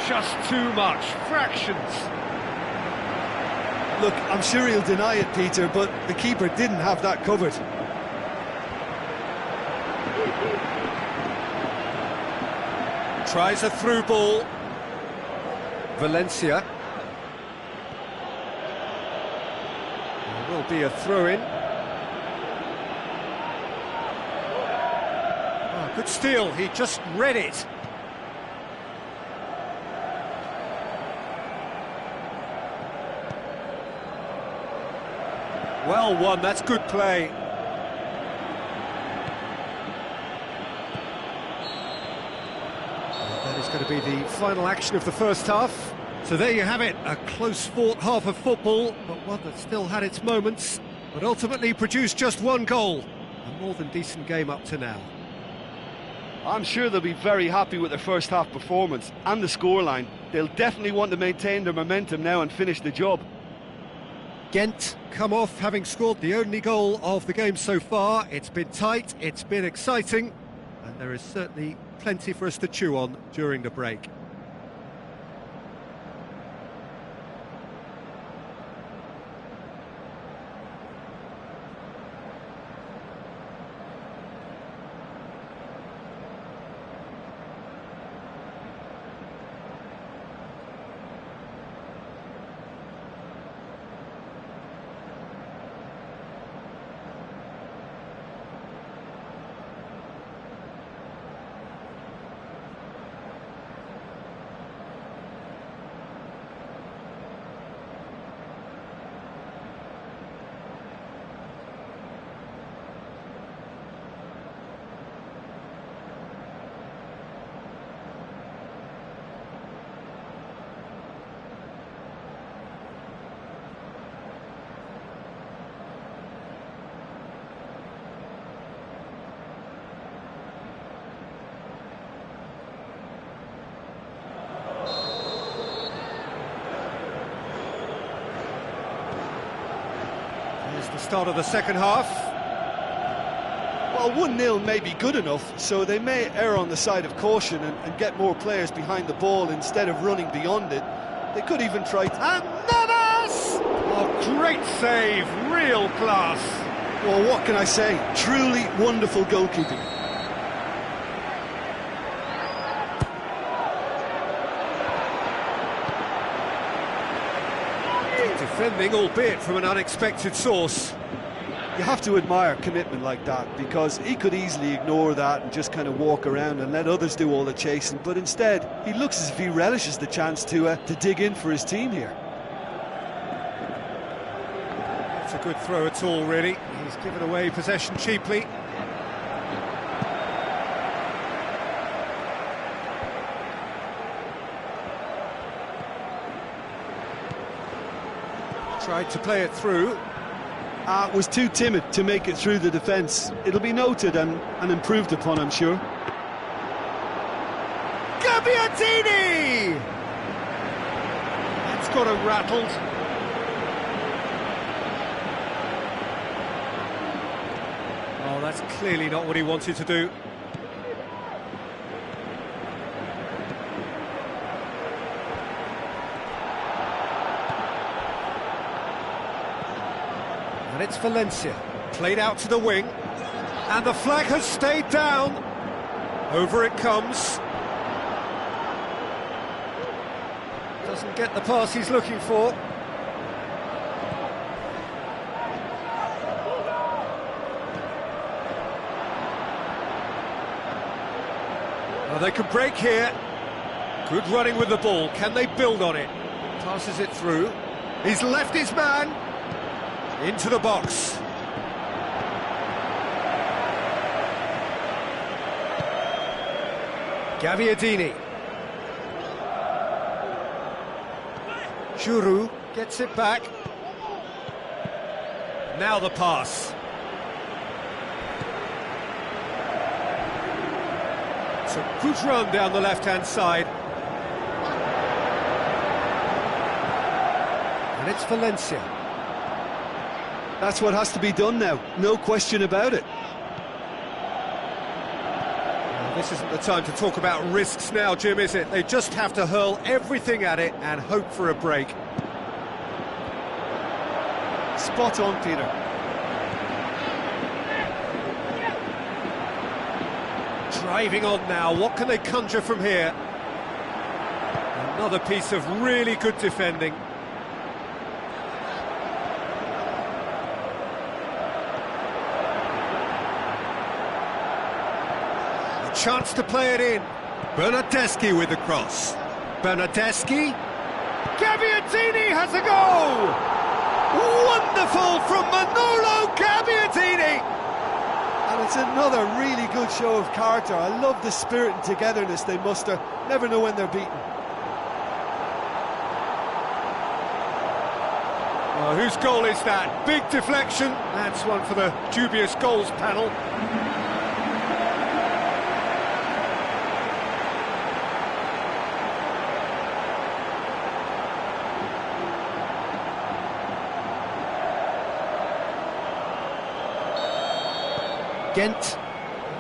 Just too much, fractions. Look, I'm sure he'll deny it, Peter, but the keeper didn't have that covered. Tries a through ball. Valencia. There will be a throw-in. Oh, good steal, he just read it. Well won, that's good play. That is going to be the final action of the first half. So there you have it, a close-fought half of football, but one that still had its moments, but ultimately produced just one goal. A more than decent game up to now. I'm sure they'll be very happy with their first half performance and the scoreline. They'll definitely want to maintain their momentum now and finish the job. Ghent come off having scored the only goal of the game so far. It's been tight, it's been exciting, and there is certainly plenty for us to chew on during the break. The start of the second half. Well, 1-0 may be good enough, so they may err on the side of caution and get more players behind the ball instead of running beyond it. They could even try to... And Navas! Oh, great save, real class. Well, what can I say? Truly wonderful goalkeeping. Defending, albeit from an unexpected source. You have to admire commitment like that, because he could easily ignore that and just kind of walk around and let others do all the chasing, but instead he looks as if he relishes the chance to dig in for his team here. It's a good throw at all, really. He's given away possession cheaply. Tried to play it through. Was too timid to make it through the defence. It'll be noted and improved upon, I'm sure. Gabbiadini! That's got him rattled. Oh, that's clearly not what he wanted to do. And it's Valencia, played out to the wing, and the flag has stayed down. Over it comes. Doesn't get the pass he's looking for. Well, they can break here. Good running with the ball. Can they build on it? Passes it through. He's left his man into the box. Gaviadini. Giroud gets it back. Now the pass. It's a good run down the left-hand side. And it's Valencia. That's what has to be done now, no question about it. Well, this isn't the time to talk about risks now, Jim, is it? They just have to hurl everything at it and hope for a break. Spot on, Peter. Driving on now, what can they conjure from here? Another piece of really good defending. A chance to play it in. Bernardeschi with the cross. Bernardeschi. Gaviadini has a goal! Wonderful from Manolo Gaviadini! And it's another really good show of character. I love the spirit and togetherness they muster. Never know when they're beaten. Well, whose goal is that? Big deflection. That's one for the dubious goals panel. Ghent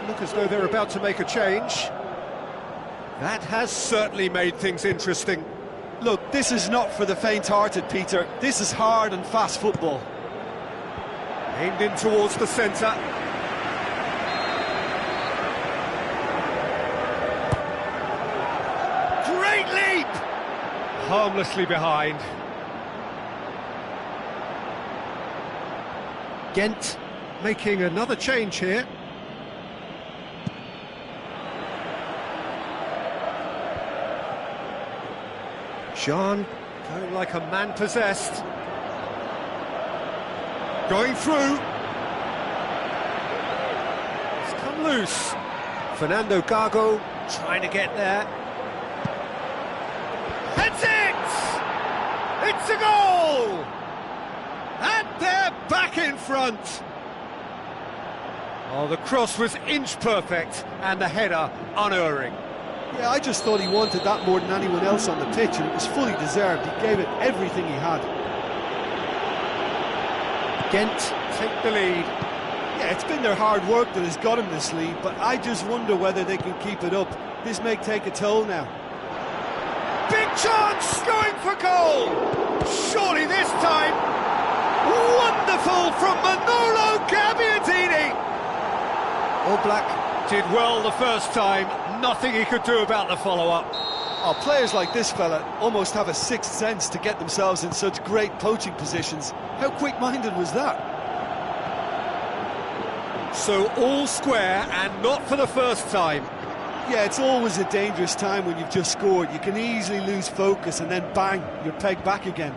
look as though they're about to make a change. That has certainly made things interesting. Look, this is not for the faint-hearted, Peter. This is hard and fast football. Aimed in towards the centre. Great leap! Harmlessly behind. Ghent making another change here. Jean going like a man possessed. Going through. It's come loose. Fernando Gago trying to get there. That's it! It's a goal! And they're back in front. Oh, the cross was inch perfect and the header unerring. Yeah, I just thought he wanted that more than anyone else on the pitch, and it was fully deserved. He gave it everything he had. Ghent take the lead. Yeah, it's been their hard work that has got him this lead, but I just wonder whether they can keep it up. This may take a toll now. Big chance, going for goal! Surely this time. Wonderful from Manolo Gaviadini! All Black did well the first time, nothing he could do about the follow-up. Oh, players like this fella almost have a sixth sense to get themselves in such great poaching positions. How quick-minded was that? So all square and not for the first time. Yeah, it's always a dangerous time when you've just scored. You can easily lose focus and then bang, you're pegged back again.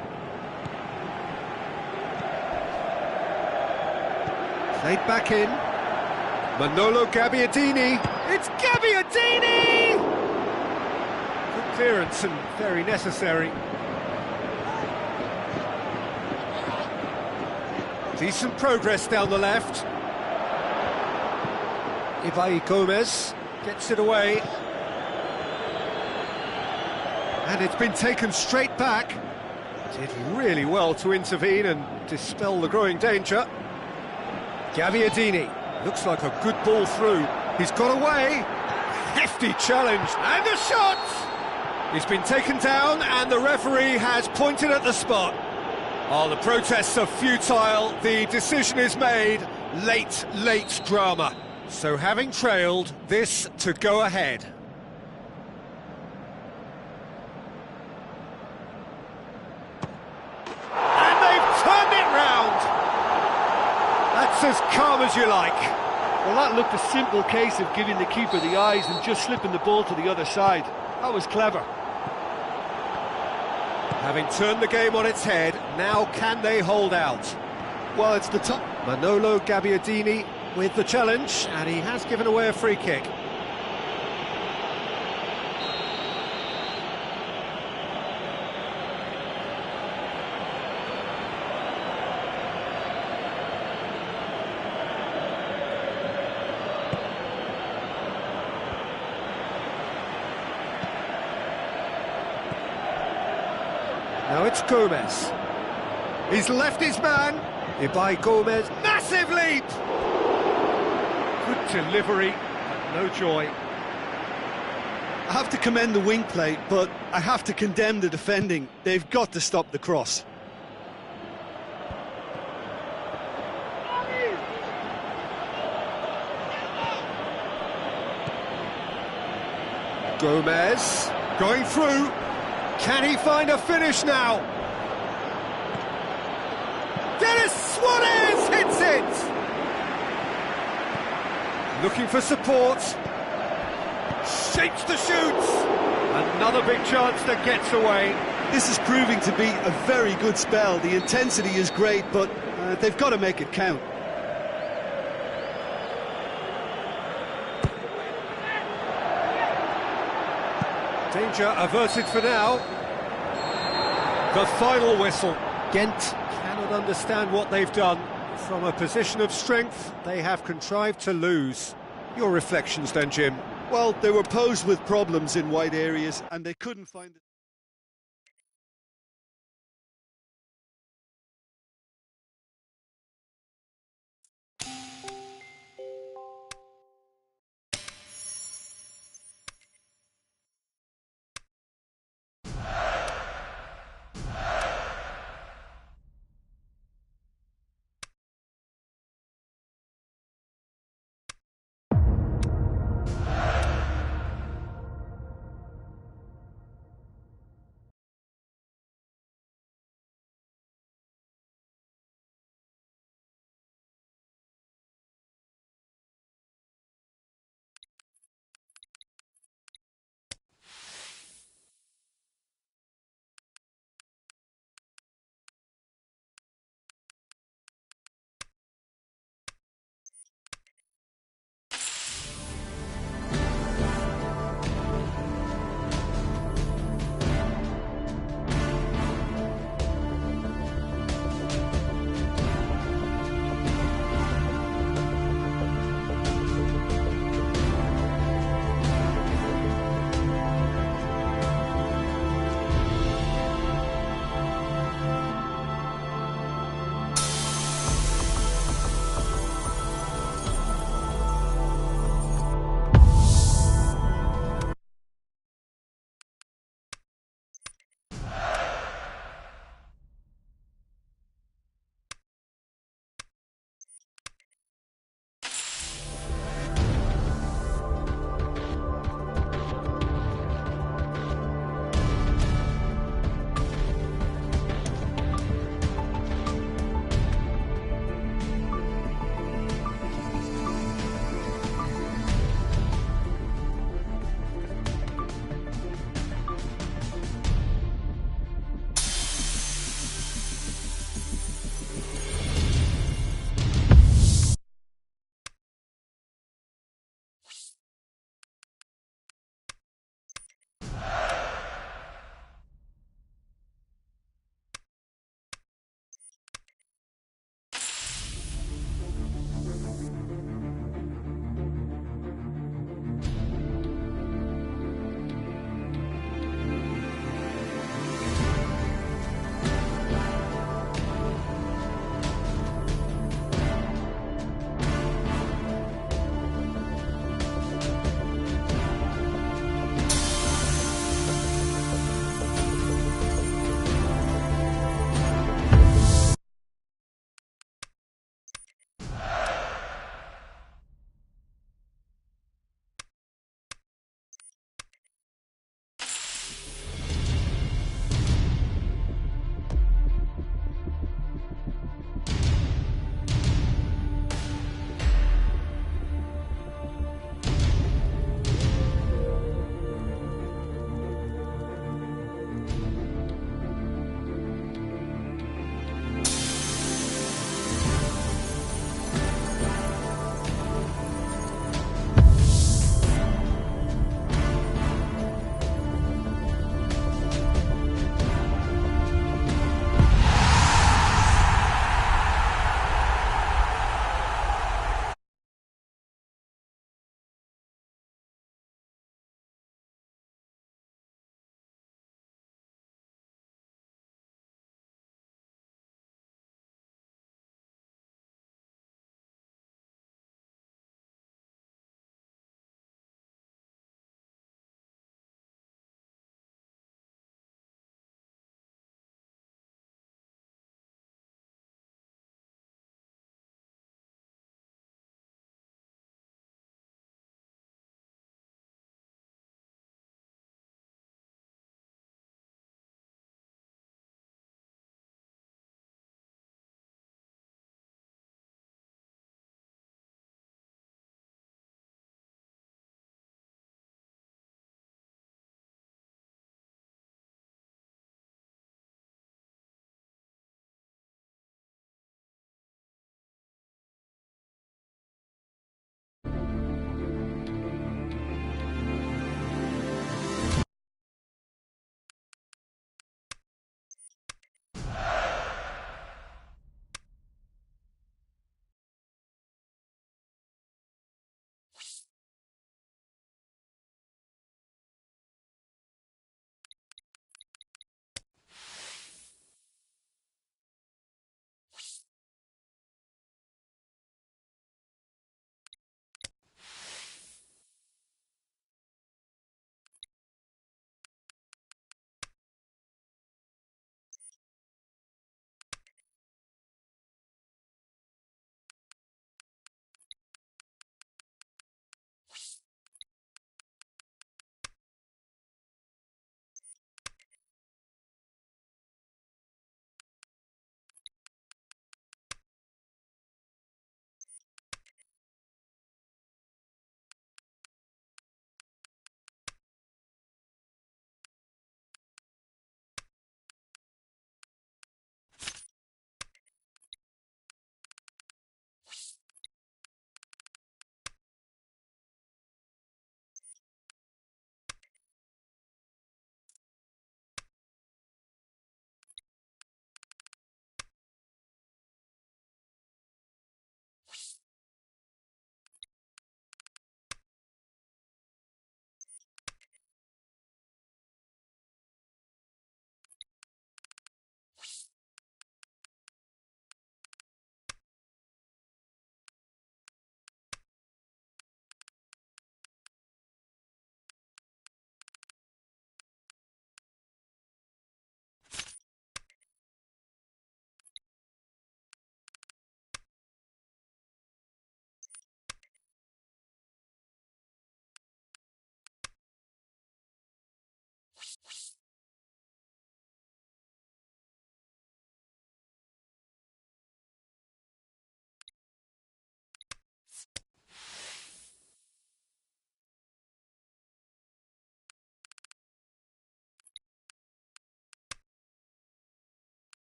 Played back in. Manolo Gaviadini. It's Gaviadini! Good clearance and very necessary. Decent progress down the left. Ibai Gomez gets it away. And it's been taken straight back. Did really well to intervene and dispel the growing danger. Gaviadini. Looks like a good ball through. He's got away. Hefty challenge. And a shot! He's been taken down and the referee has pointed at the spot. Oh, the protests are futile. The decision is made. Late drama. So having trailed, this to go ahead. And they've turned it round. That's as calm as you like. Well, that looked a simple case of giving the keeper the eyes and just slipping the ball to the other side. That was clever. Having turned the game on its head, now can they hold out? Well, it's the top. Manolo Gabbiadini with the challenge, and he has given away a free kick. Now it's Gomez. He's left his man. Ibai Gomez, massive leap! Good delivery, but no joy. I have to commend the wing play, but I have to condemn the defending. They've got to stop the cross. Gomez, going through. Can he find a finish now? Dennis Suarez hits it! Looking for support. Shapes to shoot. Another big chance that gets away. This is proving to be a very good spell. The intensity is great, but they've got to make it count. Danger averted for now. The final whistle. Ghent cannot understand what they've done. From a position of strength, they have contrived to lose. Your reflections then, Jim? Well, they were posed with problems in wide areas, and they couldn't find it.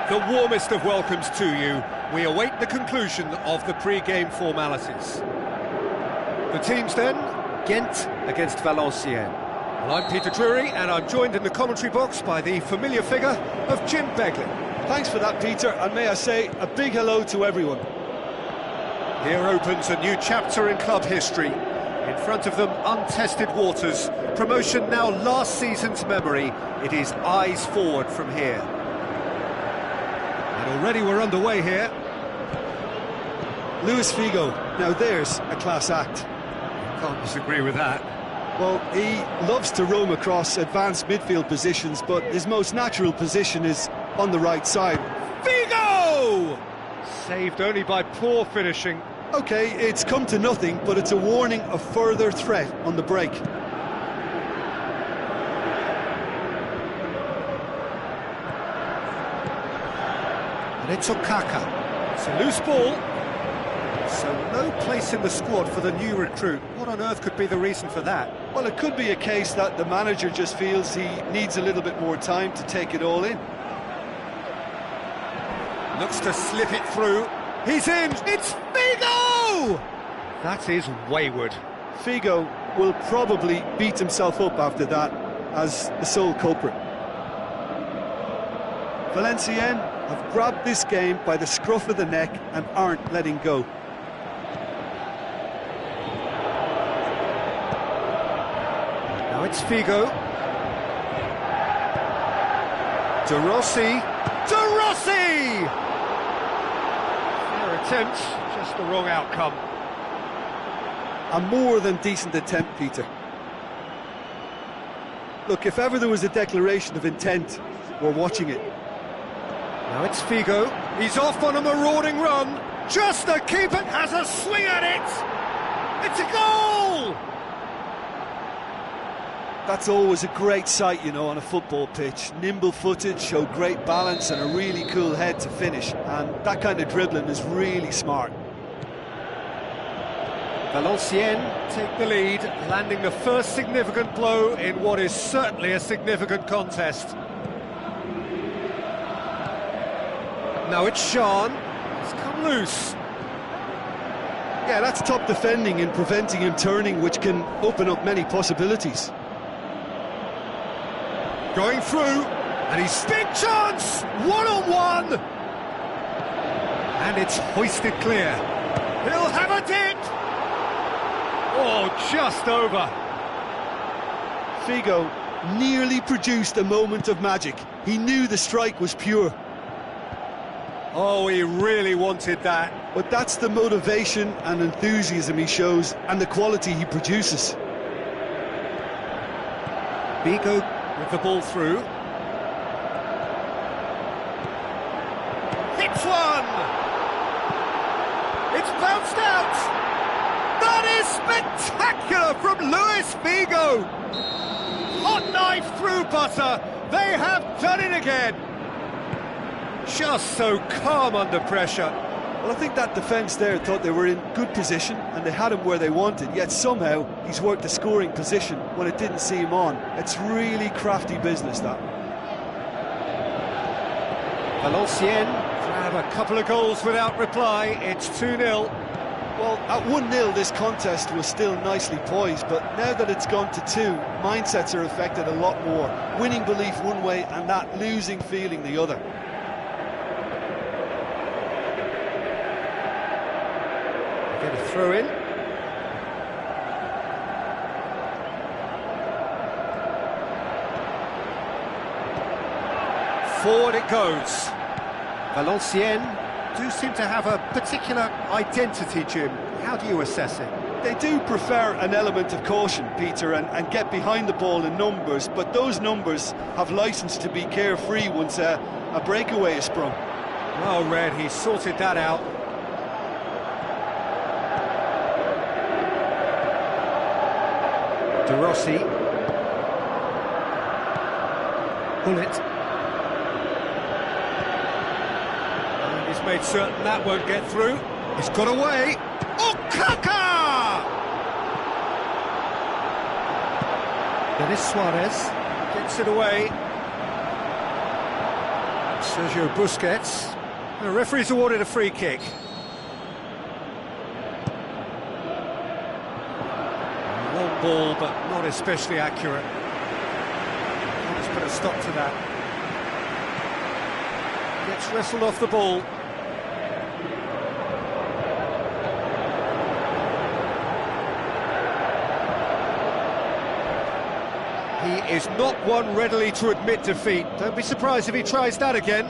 The warmest of welcomes to you. We await the conclusion of the pre-game formalities. The teams then, Ghent against Valenciennes. Well, I'm Peter Drury, and I'm joined in the commentary box by the familiar figure of Jim Begley. Thanks for that, Peter, and may I say a big hello to everyone. Here opens a new chapter in club history. In front of them, untested waters. Promotion now last season's memory. It is eyes forward from here. And already we're underway here. Luis Figo, now there's a class act. Can't disagree with that. Well, he loves to roam across advanced midfield positions, but his most natural position is on the right side. Figo! Saved only by poor finishing. OK, it's come to nothing, but it's a warning of further threat on the break. And it's Okaka. It's a loose ball. So no place in the squad for the new recruit. What on earth could be the reason for that? Well, it could be a case that the manager just feels he needs a little bit more time to take it all in. Looks to slip it through. He's in! It's Figo! That is wayward. Figo will probably beat himself up after that as the sole culprit. Valenciennes have grabbed this game by the scruff of the neck and aren't letting go. Now it's Figo. De Rossi. De Rossi! Fair attempt, just the wrong outcome. A more than decent attempt, Peter. Look, if ever there was a declaration of intent, we're watching it. Now it's Figo. He's off on a marauding run. Just the keeper has a swing at it. It's a goal! That's always a great sight, you know, on a football pitch. Nimble-footed, show great balance and a really cool head to finish. And that kind of dribbling is really smart. Valenciennes take the lead, landing the first significant blow in what is certainly a significant contest. Now it's Sean. He's come loose. Yeah, that's top defending and preventing him turning, which can open up many possibilities. Going through, and he's big chance! One-on-one! And it's hoisted clear. He'll have a dip! Oh, just over. Figo nearly produced a moment of magic. He knew the strike was pure. Oh, he really wanted that. But that's the motivation and enthusiasm he shows, and the quality he produces. Figo with the ball through. Hits one! It's bounced out! That is spectacular from Luis Figo! Hot knife through butter! They have done it again! Just so calm under pressure. Well, I think that defence there thought they were in good position and they had him where they wanted, yet somehow he's worked the scoring position when it didn't see him on. It's really crafty business, that. Valenciennes grab a couple of goals without reply. It's 2-0. Well, at 1-0 this contest was still nicely poised, but now that it's gone to 2, mindsets are affected a lot more. Winning belief one way and that losing feeling the other. Get a throw in. Forward it goes. Valenciennes do seem to have a particular identity, Jim. How do you assess it? They do prefer an element of caution, Peter, and get behind the ball in numbers, but those numbers have licence to be carefree once a breakaway is sprung. Well read, he sorted that out. De Rossi. Bullet. And he's made certain that won't get through. He's got away. Okaka! Denis Suarez gets it away. Sergio Busquets. The referee's awarded a free kick. Long ball, but not especially accurate. Let's put a stop to that. Gets wrestled off the ball. He is not one readily to admit defeat. Don't be surprised if he tries that again.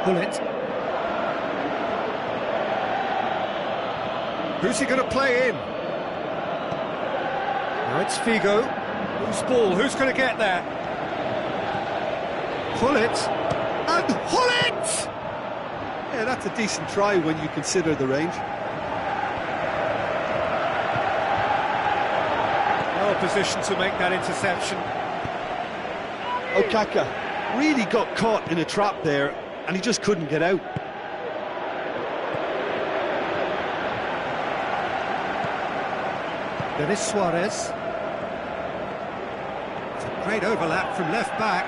Pull it. Who's he going to play in? Now it's Figo. Who's ball? Who's going to get there? Pull it. And pull it! Yeah, that's a decent try when you consider the range. Well positioned to make that interception. Okaka really got caught in a trap there, and he just couldn't get out. Denis Suarez. It's a great overlap from left back.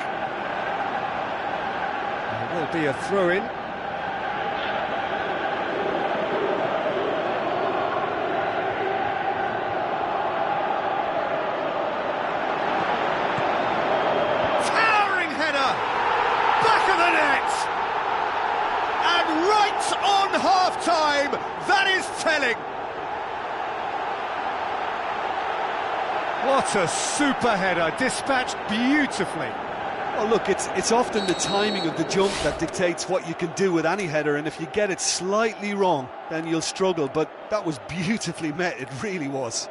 There will be a throw-in. Towering header! Back of the net! And right on half-time, that is telling. What a super header, dispatched beautifully. Oh, look, it's often the timing of the jump that dictates what you can do with any header, and if you get it slightly wrong, then you'll struggle, but that was beautifully met, it really was.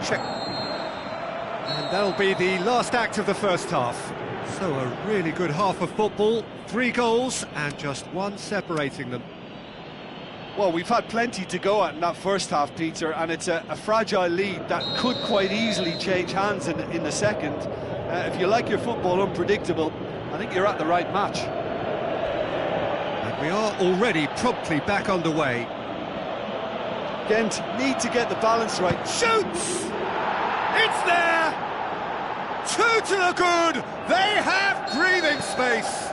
Check. And that'll be the last act of the first half. So a really good half of football, 3 goals and just one separating them. Well, we've had plenty to go at in that first half, Peter, and it's a fragile lead that could quite easily change hands in the second. If you like your football unpredictable, I think you're at the right match. And we are already promptly back underway. Ghent need to get the balance right. Shoots! It's there! 2 to the good! They have breathing space!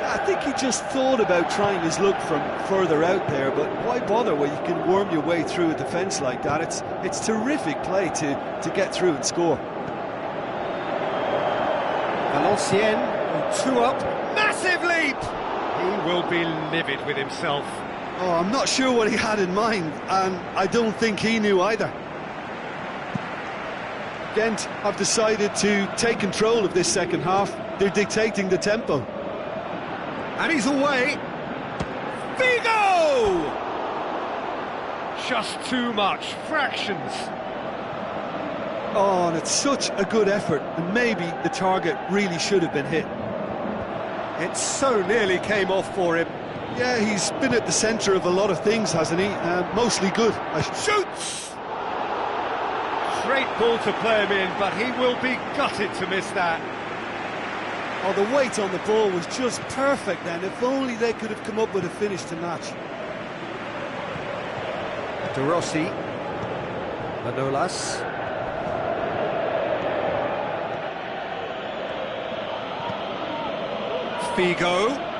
I think he just thought about trying his luck from further out there, but why bother when you can worm your way through a defence like that? It's terrific play to get through and score. Valenciennes, 2 up, massive leap! He will be livid with himself. Oh, I'm not sure what he had in mind, and I don't think he knew either. Ghent have decided to take control of this second half. They're dictating the tempo. And he's away. Figo! Just too much, fractions. Oh, and it's such a good effort, and maybe the target really should have been hit. It so nearly came off for him. Yeah, he's been at the centre of a lot of things, hasn't he? Mostly good. Shoots! Great ball to play him in, but he will be gutted to miss that. Oh, the weight on the ball was just perfect then. If only they could have come up with a finish to match. De Rossi. Manolas. Figo.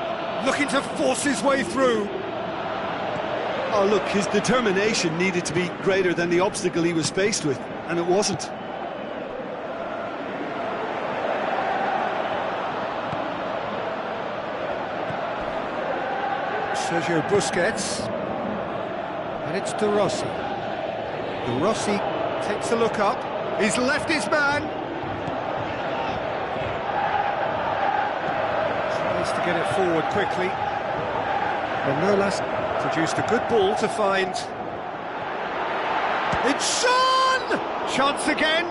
Looking to force his way through. Oh, look, his determination needed to be greater than the obstacle he was faced with, and it wasn't. Sergio Busquets. And it's De Rossi. De Rossi takes a look up. He's left his man. To get it forward quickly. Manolas produced a good ball to find. It's Sean! Chance again?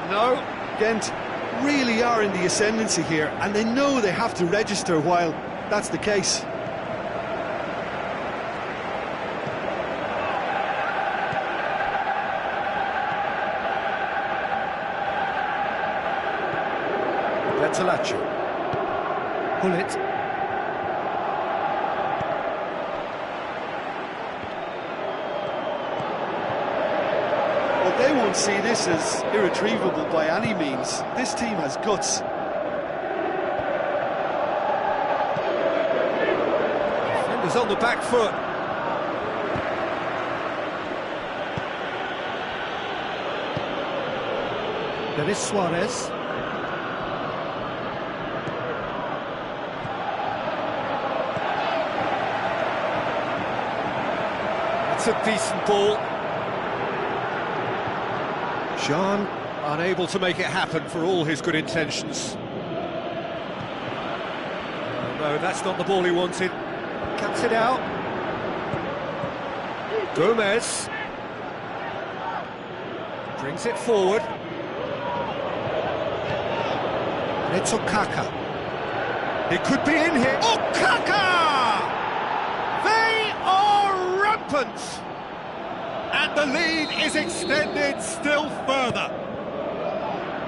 No. Ghent really are in the ascendancy here, and they know they have to register while that's the case. Bertolacci. Pull it. Well, they won't see this as irretrievable by any means. This team has guts. Defenders on the back foot. Luis Suarez. It's a decent ball. Jean unable to make it happen for all his good intentions. Oh, no, that's not the ball he wanted. Cuts it out. Gomez brings it forward. And it's Okaka. It could be in here. Okaka! They are rampant! And the lead is extended still further.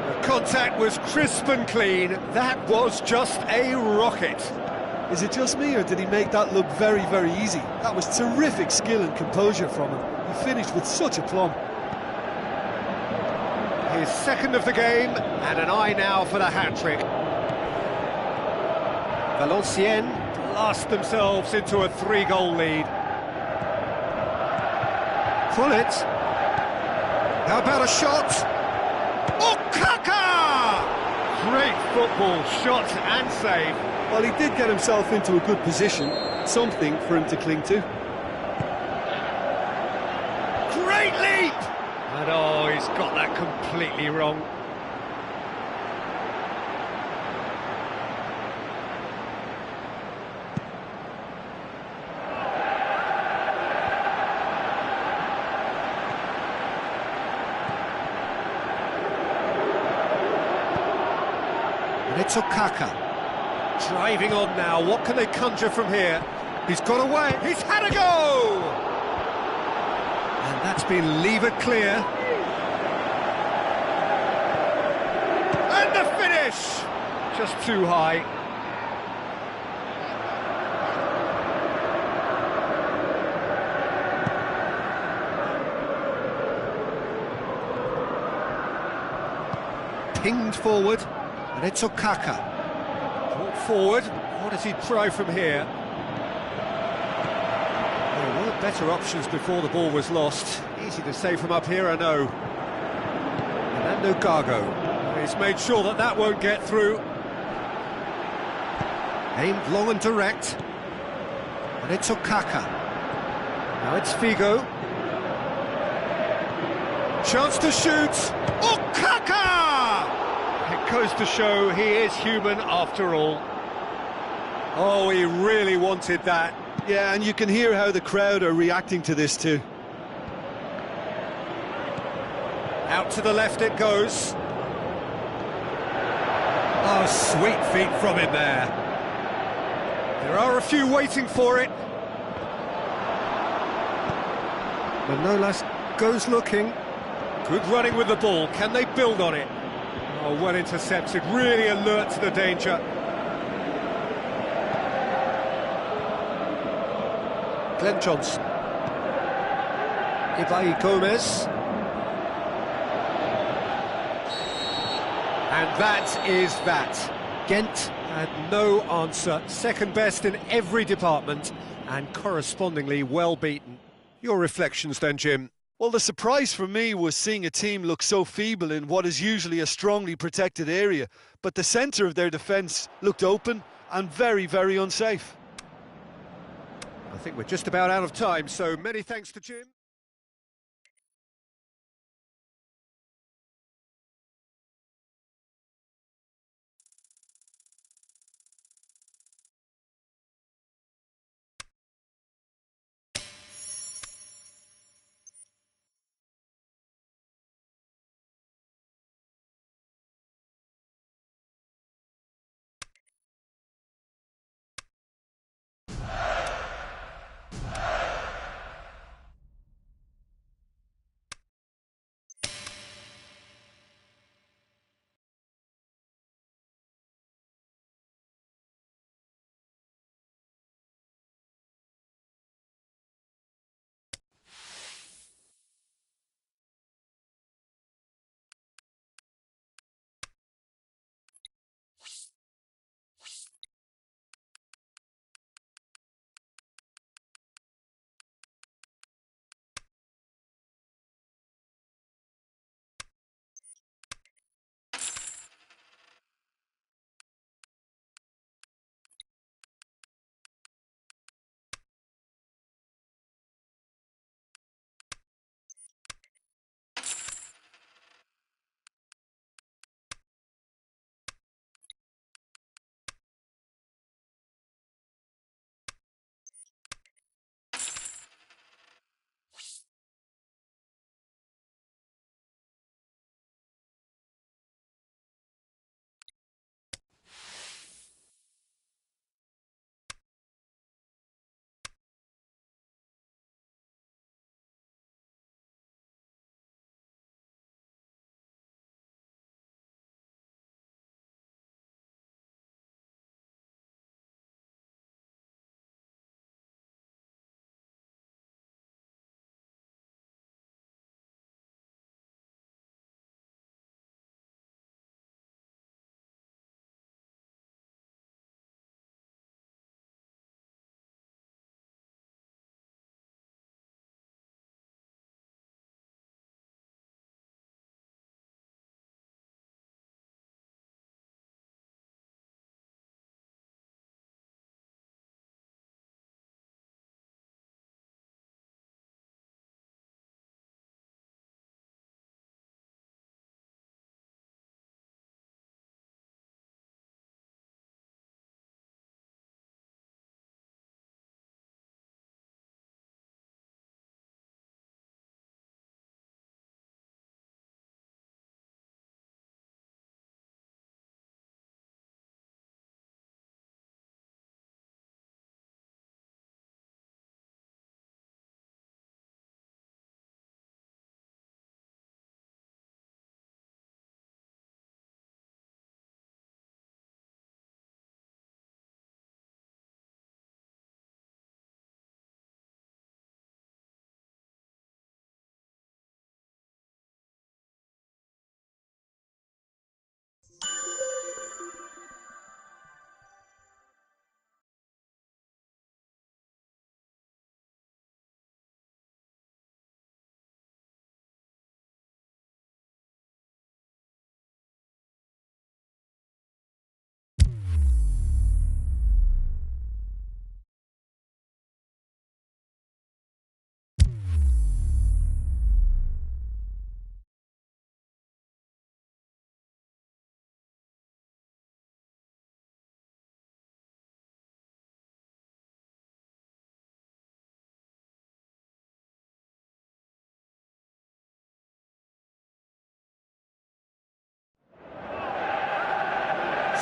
The contact was crisp and clean. That was just a rocket. Is it just me, or did he make that look very, very easy? That was terrific skill and composure from him. He finished with such aplomb. His second of the game, and an eye now for the hat-trick. Valenciennes blast themselves into a 3-goal lead. Pull it. How about a shot? Okaka! Great football, shot and save. Well, he did get himself into a good position, something for him to cling to. Great leap! And oh, he's got that completely wrong. And it's Okaka. Driving on now, what can they conjure from here? He's got away, he's had a go! And that's been levered clear. And the finish! Just too high. Pinged forward, and it's Okaka. Brought forward, what does he try from here? There were better options before the ball was lost. Easy to say from up here, I know. Fernando Gago. He's made sure that that won't get through. Aimed long and direct. And it's Okaka. Now it's Figo. Chance to shoot. Okaka! It goes to show he is human after all. Oh, he really wanted that. Yeah, and you can hear how the crowd are reacting to this too. Out to the left it goes. Oh, sweet feet from him there. There are a few waiting for it. Manolas goes looking. Good running with the ball. Can they build on it? Oh, well intercepted. Really alert to the danger. Glenn Johnson. Ibai Gomez. And that is that. Ghent had no answer. Second best in every department and correspondingly well beaten. Your reflections then, Jim? Well, the surprise for me was seeing a team look so feeble in what is usually a strongly protected area. But the centre of their defence looked open and very, very unsafe. I think we're just about out of time, so many thanks to Jim.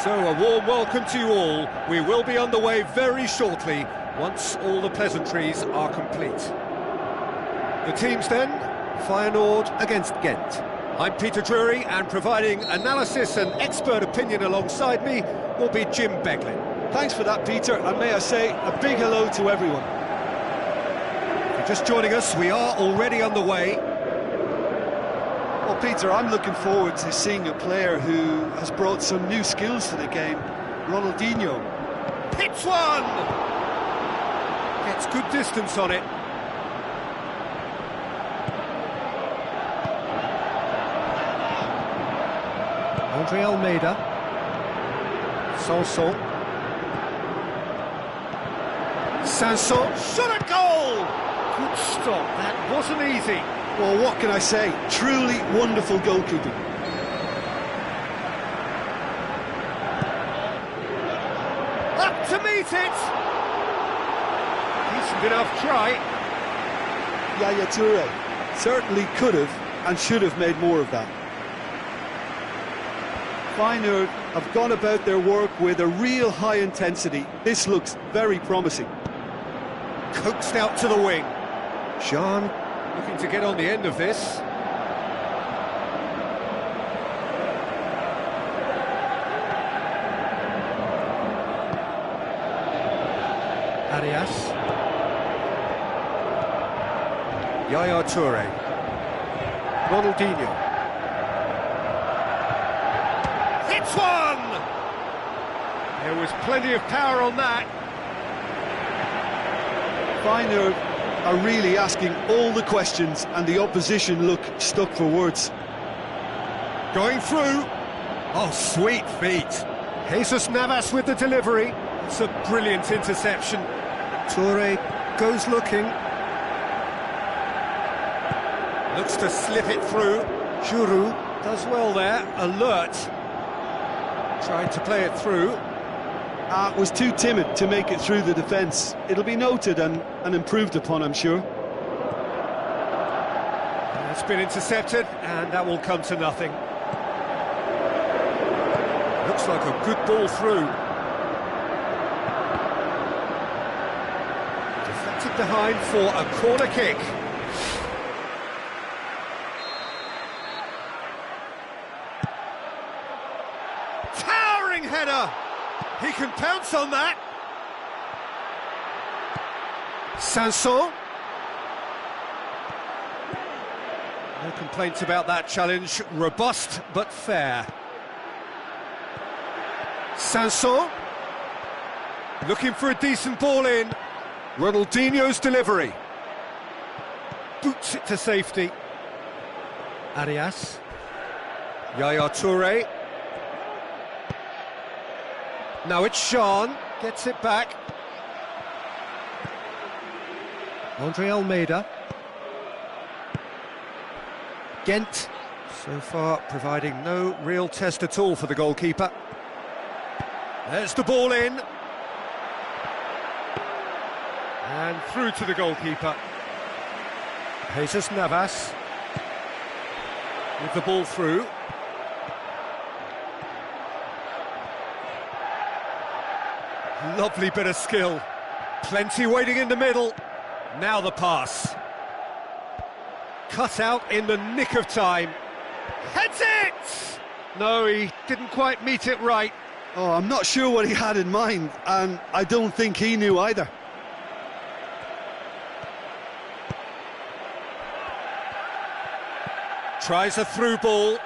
So a warm welcome to you all. We will be underway very shortly, once all the pleasantries are complete. The teams then, Feyenoord against Ghent. I'm Peter Drury, and providing analysis and expert opinion alongside me will be Jim Beglin. Thanks for that, Peter, and may I say a big hello to everyone. If you're just joining us, we are already underway. Well, Peter, I'm looking forward to seeing a player who has brought some new skills to the game, Ronaldinho. Hits one! Gets good distance on it. Andre Almeida. Sanson. Sanson. Shot a goal! Good stop, that wasn't easy. Well, what can I say? Truly wonderful goalkeeping. Up to meet it! Decent enough try. Yaya Toure certainly could have and should have made more of that. Feyenoord have gone about their work with a real high intensity. This looks very promising. Coaxed out to the wing. Jean looking to get on the end of this. Arias. Yaya Toure. Ronaldinho. Hits one! There was plenty of power on that. Feyenoord are really asking all the questions, and the opposition look stuck for words. Going through. Oh, sweet feet. Jesus Navas with the delivery. It's a brilliant interception. Toure goes looking. Looks to slip it through. Giroud does well there. Alert. Tried to play it through. Was too timid to make it through the defence. It'll be noted and improved upon, I'm sure. It's been intercepted, and that will come to nothing. Looks like a good ball through. Deflected behind for a corner kick. Towering header! He can pounce on that. Sanson. No complaints about that challenge. Robust but fair. Sanson. Looking for a decent ball in. Ronaldinho's delivery. Boots it to safety. Arias. Yaya Toure. Now it's Sean, gets it back. Andre Almeida. Ghent, so far providing no real test at all for the goalkeeper. There's the ball in. And through to the goalkeeper. Jesus Navas. With the ball through. Lovely bit of skill. Plenty waiting in the middle. Now the pass. Cut out in the nick of time. Heads it! No, he didn't quite meet it right. Oh, I'm not sure what he had in mind, and I don't think he knew either. Tries a through ball.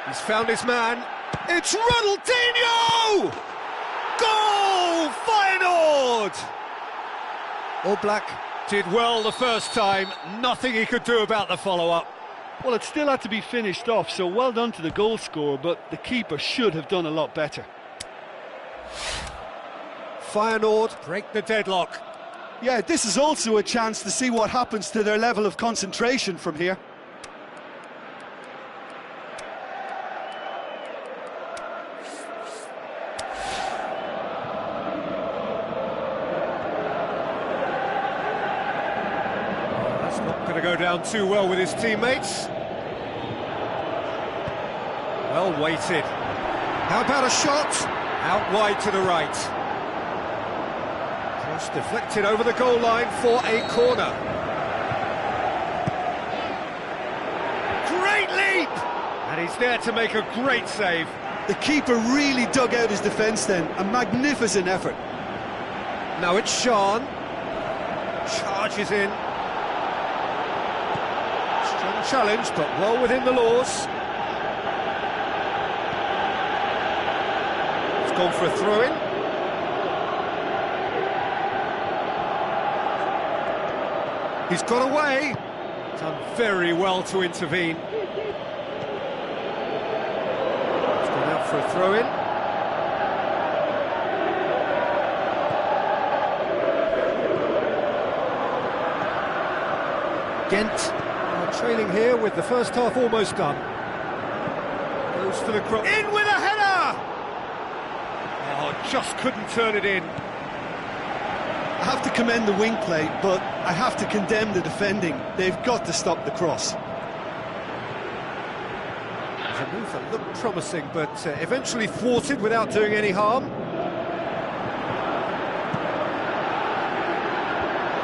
He's found his man. It's Ronaldinho! Goal! Feyenoord! Oblak did well the first time. Nothing he could do about the follow-up. Well, it still had to be finished off, so well done to the goal scorer, but the keeper should have done a lot better. Feyenoord break the deadlock. Yeah, this is also a chance to see what happens to their level of concentration from here. Going to go down too well with his teammates. Well weighted. How about a shot? Out wide to the right. Cross deflected over the goal line for a corner. Great leap! And he's there to make a great save. The keeper really dug out his defence then. A magnificent effort. Now it's Sean. Charges in. Strong challenge, but well within the laws. It's gone for a throw-in. He's got away. Done very well to intervene. It's gone out for a throw-in. Ghent are trailing here with the first half almost done. Goes for the cross. In with a header! Oh, just couldn't turn it in. I have to commend the wing play, but I have to condemn the defending. They've got to stop the cross. The move that looked promising, but eventually thwarted without doing any harm.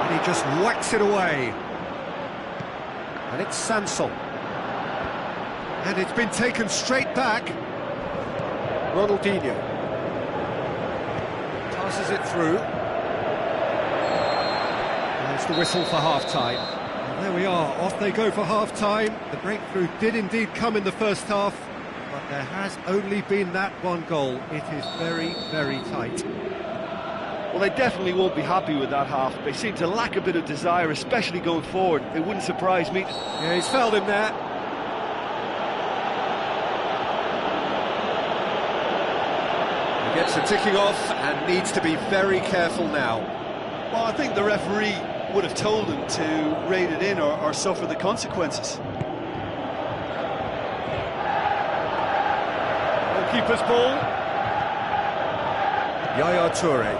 And he just whacks it away. And it's Sanson. And it's been taken straight back. Ronaldinho. Passes it through. There's the whistle for half-time. And there we are, off they go for half-time. The breakthrough did indeed come in the first half, but there has only been that one goal. It is very, very tight. Well, they definitely won't be happy with that half. They seem to lack a bit of desire, especially going forward. It wouldn't surprise me. Yeah, he's fouled him there. He gets the ticking off and needs to be very careful now. Well, I think the referee would have told him to rate it in or suffer the consequences. Goalkeeper's ball. Yaya Toure.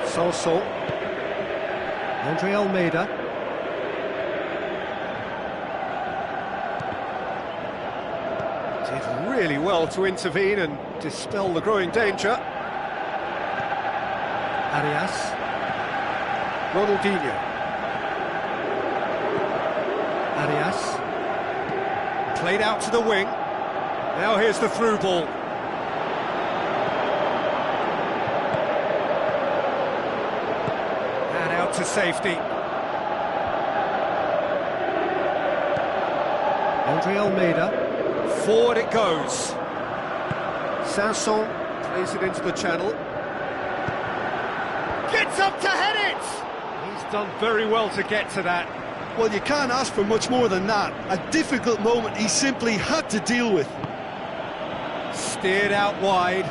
Sanson. Andre Almeida. Did really well to intervene and dispel the growing danger. Arias. Ronaldinho. Arias. Played out to the wing. Now here's the through ball. And out to safety. Andre Almeida. Forward it goes. Sanson plays it into the channel. Gets up to head it! He's done very well to get to that. Well, you can't ask for much more than that. A difficult moment he simply had to deal with. Steered out wide.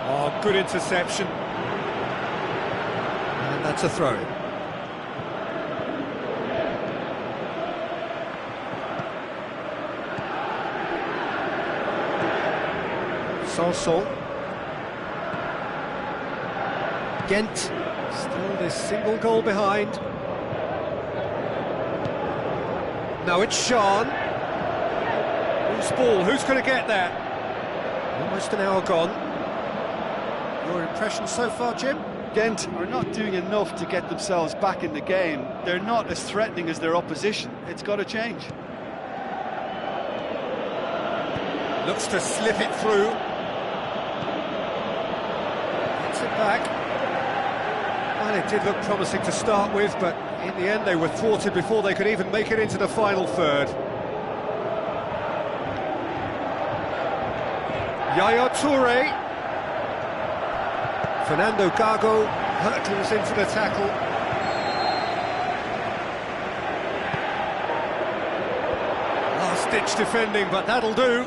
Oh, good interception. And that's a throw-in. Sanson. Ghent, still this single goal behind. Now it's Sean. Who's ball? Who's going to get there? Almost an hour gone. Your impression so far, Jim? Ghent are not doing enough to get themselves back in the game. They're not as threatening as their opposition. It's got to change. Looks to slip it through. Gets it back. And it did look promising to start with, but in the end they were thwarted before they could even make it into the final third. Yaya Toure. Fernando Gago hurtles into the tackle. Last-ditch defending, but that'll do.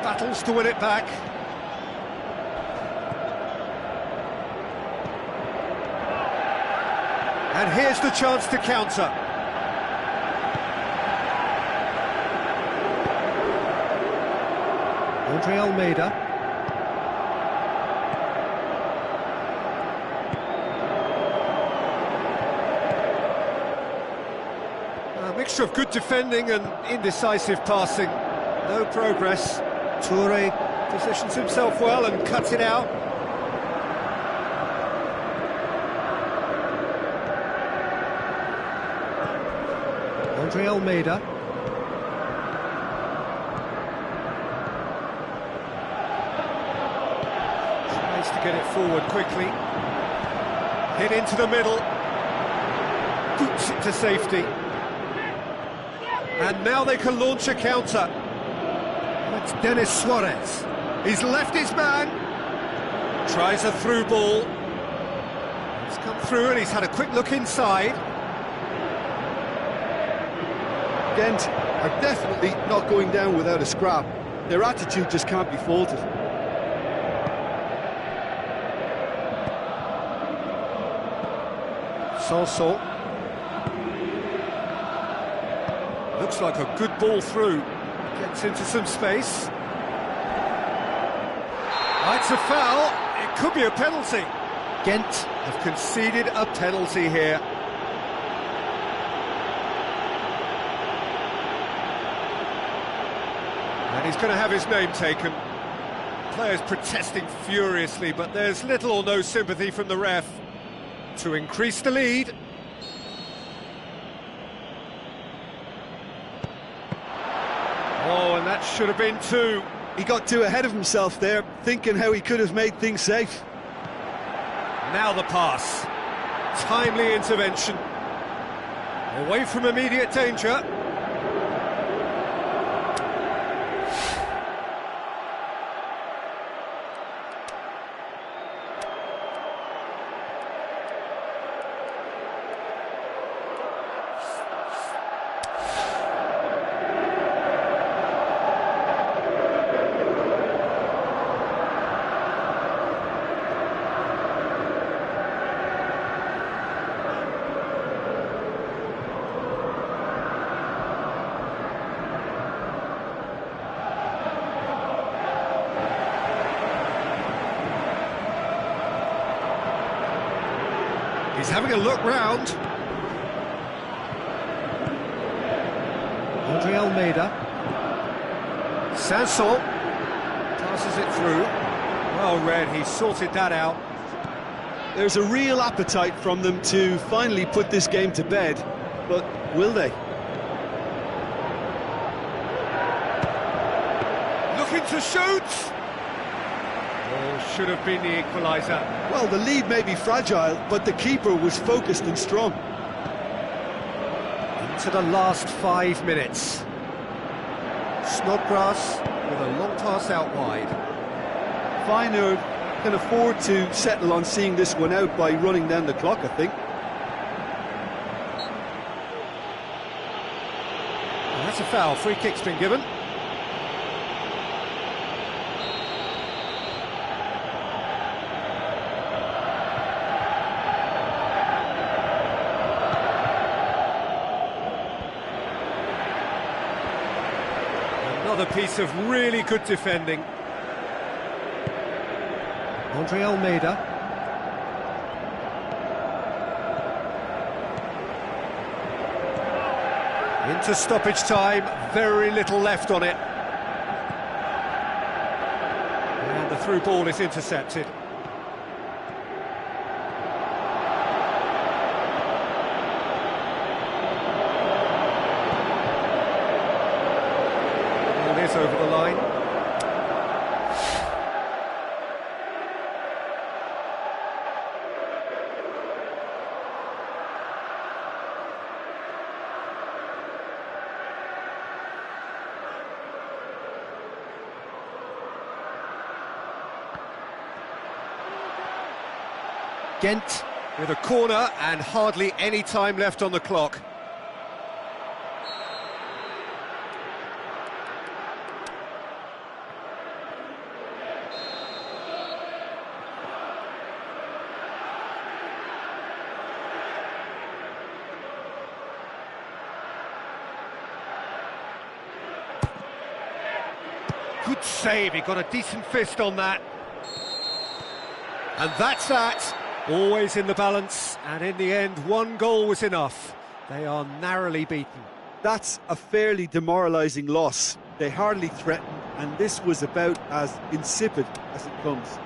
Battles to win it back. And here's the chance to counter. Andre Almeida. mixture of good defending and indecisive passing. No progress. Toure positions himself well and cuts it out. Andre Almeida. Tries to get it forward quickly. Hit into the middle. Boots it to safety. And now they can launch a counter. It's Denis Suarez. He's left his man. Tries a through ball. He's come through and he's had a quick look inside. Ghent are definitely not going down without a scrap. Their attitude just can't be faulted. Sanson. Looks like a good ball through. Gets into some space. It's a foul. It could be a penalty. Ghent have conceded a penalty here. And he's going to have his name taken. Players protesting furiously, but there's little or no sympathy from the ref to increase the lead. Oh, and that should have been two. He got too ahead of himself there, thinking how he could have made things safe. Now the pass. Timely intervention. Away from immediate danger. He's having a look round. Andre Almeida. Sanson passes it through. Well read, he sorted that out. There's a real appetite from them to finally put this game to bed, but will they? Looking to shoot! Oh, should have been the equaliser. Well, the lead may be fragile, but the keeper was focused and strong. Into the last 5 minutes. Snodgrass with a long pass out wide. Feyenoord can afford to settle on seeing this one out by running down the clock, I think. Well, that's a foul. Free kick's been given. Another piece of really good defending. Andre Almeida. Into stoppage time, very little left on it. And the through ball is intercepted. Over the line. Ghent with a corner and hardly any time left on the clock. Good save, he got a decent fist on that. And that's that. Always in the balance, and in the end, one goal was enough. They are narrowly beaten. That's a fairly demoralising loss. They hardly threatened, and this was about as insipid as it comes.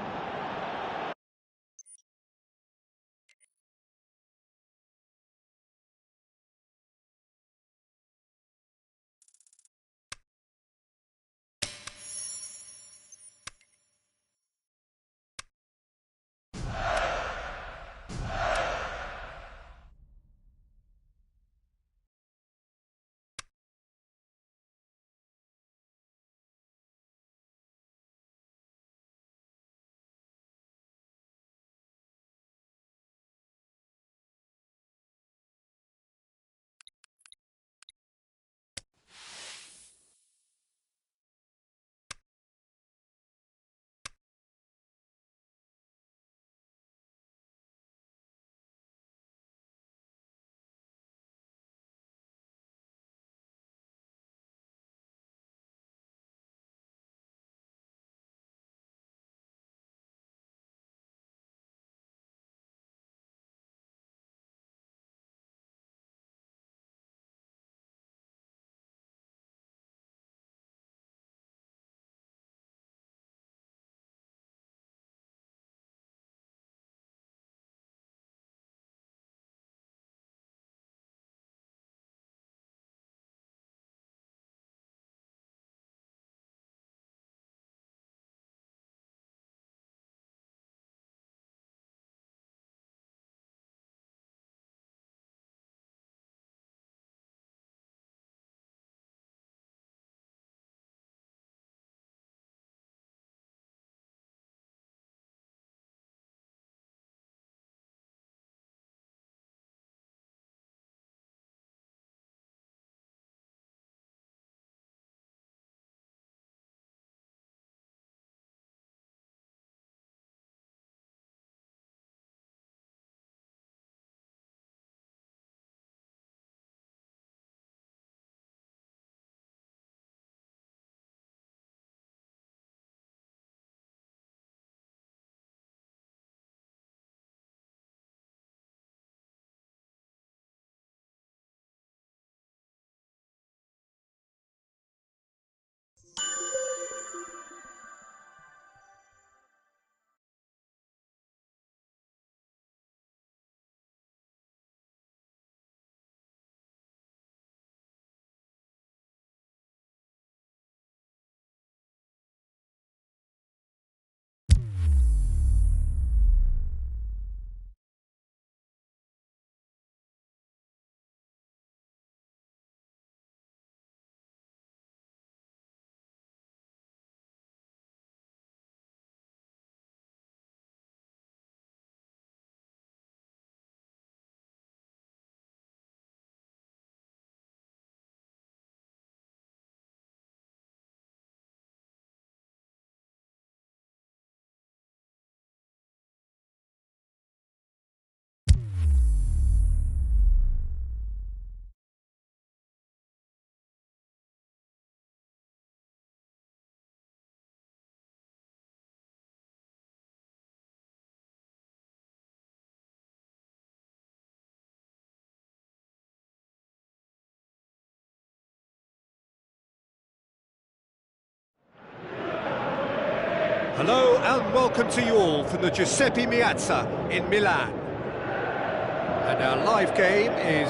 Hello and welcome to you all from the Giuseppe Meazza in Milan. And our live game is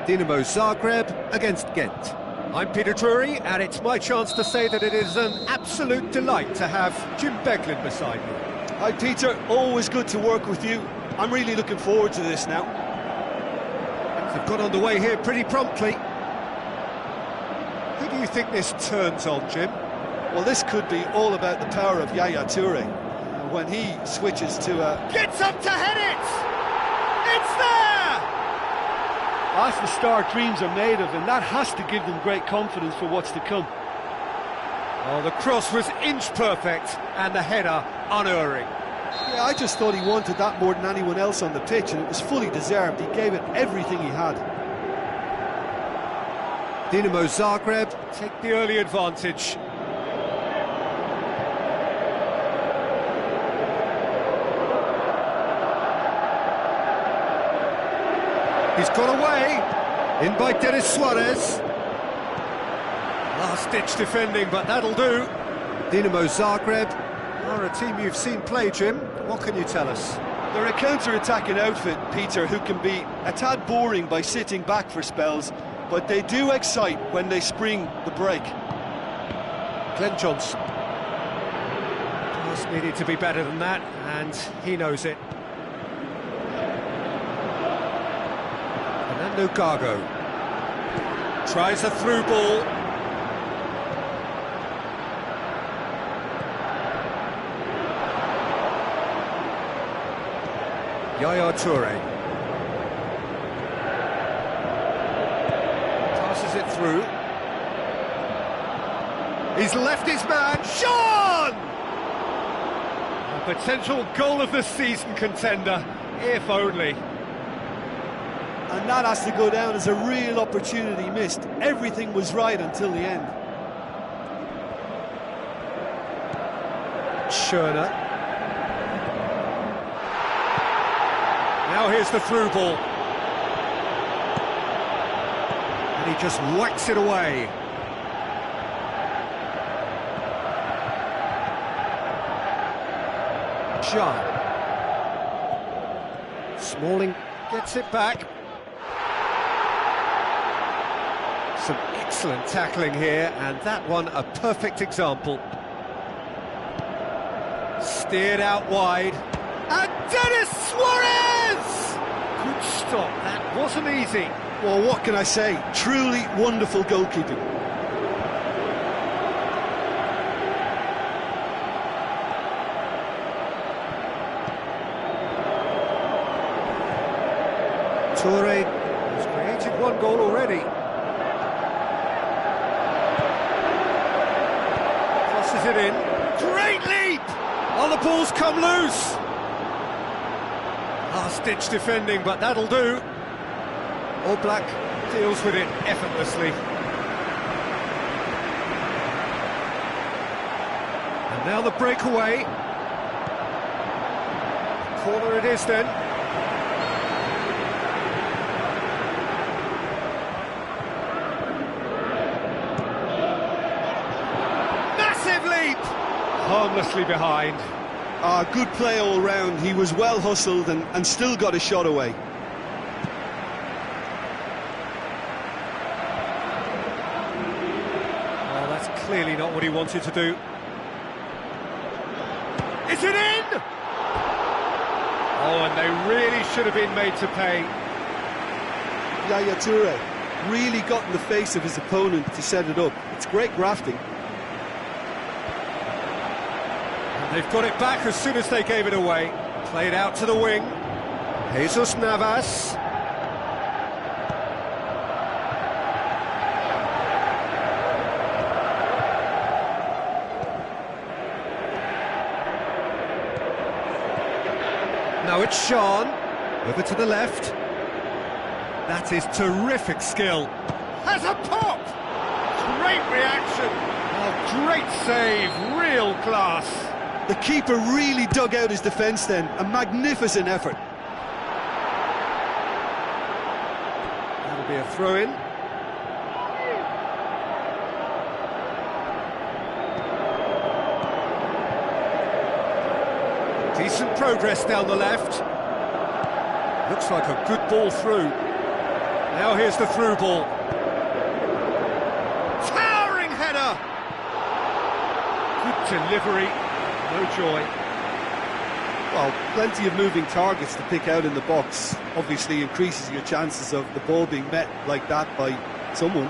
Dinamo Zagreb against Ghent. I'm Peter Drury, and it's my chance to say that it is an absolute delight to have Jim Beglin beside me. Hi Peter, always good to work with you. I'm really looking forward to this now. They've got underway here pretty promptly. Who do you think this turns on, Jim? Well, this could be all about the power of Yaya Toure. When he switches to a... Gets up to head it! It's there! That's the start dreams are made of, and that has to give them great confidence for what's to come. Oh, the cross was inch perfect, and the header unerring. Yeah, I just thought he wanted that more than anyone else on the pitch, and it was fully deserved. He gave it everything he had. Dinamo Zagreb take the early advantage. He's got away, in by Denis Suarez. Last-ditch defending, but that'll do. Dinamo Zagreb are a team you've seen play, Jim. What can you tell us? They're a counter-attacking outfit, Peter, who can be a tad boring by sitting back for spells, but they do excite when they spring the break. Glenn Johnson. Pass needed to be better than that, and he knows it. Fernando Gago tries a through ball. Yaya Toure passes it through. He's left his man, Sean! A potential goal of the season contender, if only. And that has to go down as a real opportunity missed. Everything was right until the end. Schöner. Now here's the through ball. And he just whacks it away. Jean. Smalling gets it back. Some excellent tackling here, and that one a perfect example. Steered out wide. And Denis Suarez! Good stop, that wasn't easy. Well, what can I say? Truly wonderful goalkeeping. Toure has created one goal already. Crosses it in. Great leap! Oh, the ball's come loose. Last-ditch defending, but that'll do. All Black deals with it effortlessly. And now the breakaway. Corner it is then. Massive leap! Harmlessly behind. Good play all round. He was well hustled and still got a shot away. Oh, that's clearly not what he wanted to do. Is it in? Oh, and they really should have been made to pay. Yaya Toure really got in the face of his opponent to set it up. It's great grafting. They've got it back as soon as they gave it away. Played out to the wing. Jesus Navas. Now it's Sean. Over to the left. That is terrific skill. Has a pop! Great reaction. Oh, great save. Real class. The keeper really dug out his defence then. A magnificent effort. That'll be a throw-in. Decent progress down the left. Looks like a good ball through. Now here's the through ball. Towering header! Good delivery. No joy. Well, plenty of moving targets to pick out in the box. Obviously increases your chances of the ball being met like that by someone.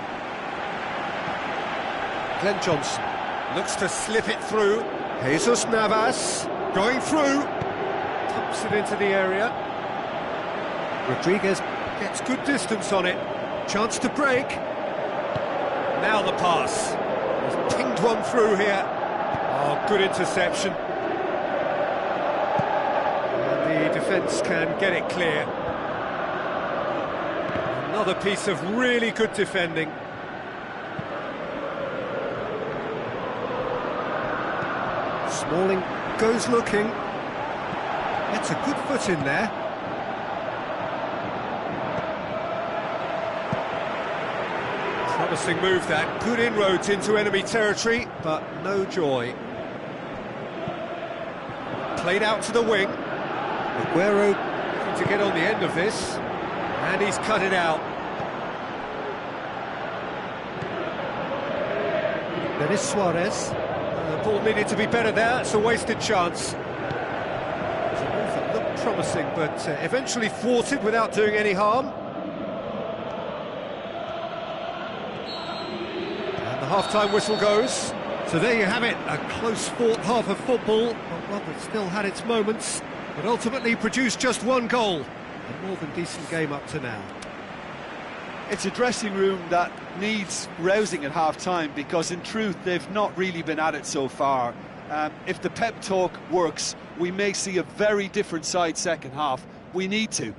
Glenn Johnson looks to slip it through. Jesus Navas going through. Pumps it into the area. Rodriguez gets good distance on it. Chance to break. Now the pass. He's pinged one through here. Oh, good interception. And the defence can get it clear. Another piece of really good defending. Smalling goes looking. Gets a good foot in there. promising move that. Good inroads into enemy territory, but no joy. Played out to the wing. Aguero looking to get on the end of this, and he's cut it out. Denis Suarez. The ball needed to be better there. It's a wasted chance. It's a move that looked promising, but eventually thwarted without doing any harm. And the half-time whistle goes. So there you have it, a close-fought half of football, one that still had its moments, but ultimately produced just one goal. A more than decent game up to now. It's a dressing room that needs rousing at half-time, because in truth they've not really been at it so far. If the pep talk works, we may see a very different side second half. We need to.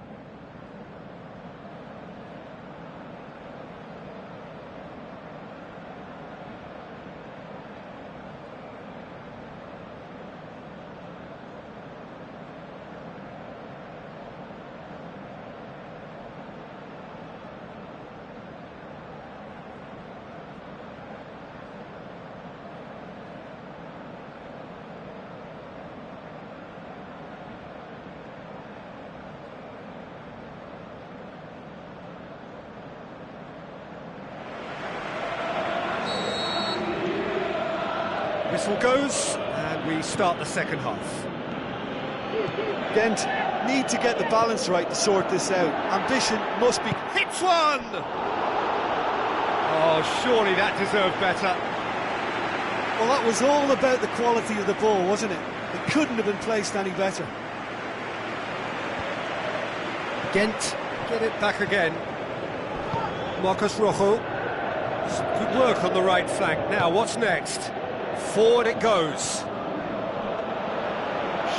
Whistle goes, and we start the second half. Ghent need to get the balance right to sort this out. Ambition must be... Hits one! Oh, surely that deserved better. Well, that was all about the quality of the ball, wasn't it? It couldn't have been placed any better. Ghent get it back again. Marcos Rojo. Some good work on the right flank. Now, what's next? Forward it goes.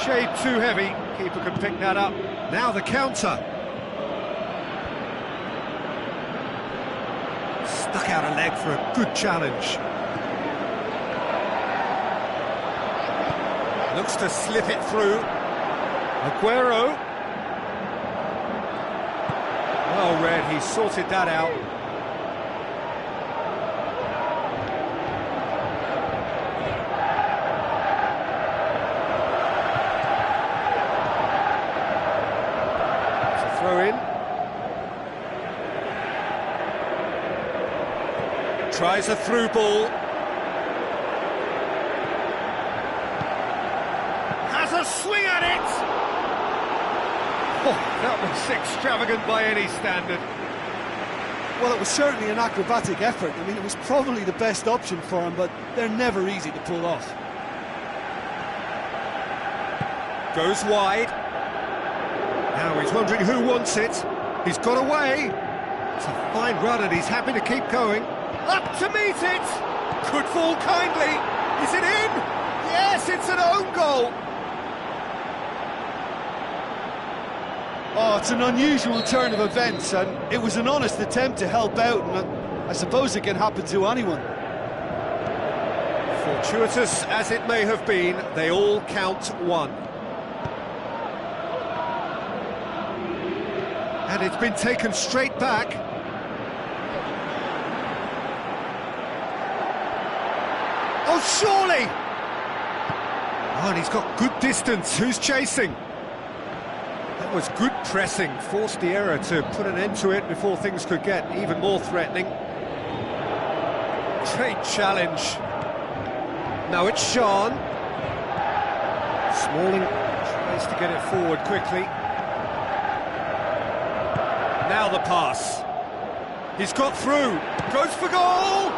Shade too heavy. Keeper can pick that up. Now the counter. Stuck out a leg for a good challenge. Looks to slip it through. Aguero. Well read, he sorted that out. Throw in. Tries a through ball. Has a swing at it! Oh, that was extravagant by any standard. Well, it was certainly an acrobatic effort. I mean, it was probably the best option for him, but they're never easy to pull off. Goes wide. Now he's wondering who wants it. He's got away. It's a fine run and he's happy to keep going. Up to meet it! Could fall kindly. Is it in? Yes, it's an own goal. Oh, it's an unusual turn of events, and it was an honest attempt to help out, and I suppose it can happen to anyone. Fortuitous as it may have been, they all count one. And it's been taken straight back. Oh, surely! Oh, and he's got good distance. Who's chasing? That was good pressing. Forced the error to put an end to it before things could get even more threatening. Great challenge. Now it's Sean. Smalling tries to get it forward quickly. Now the pass. He's got through. Goes for goal!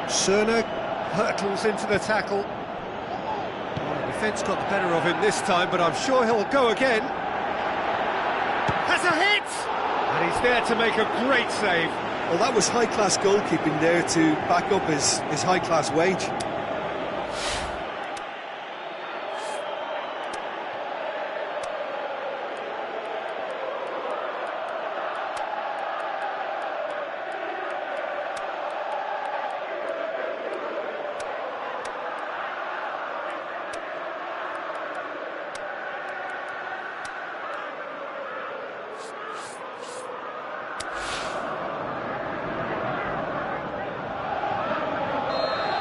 Cerner hurtles into the tackle. Well, the defence got the better of him this time, but I'm sure he'll go again. Has a hit! And he's there to make a great save. Well, that was high-class goalkeeping there to back up his high-class wage.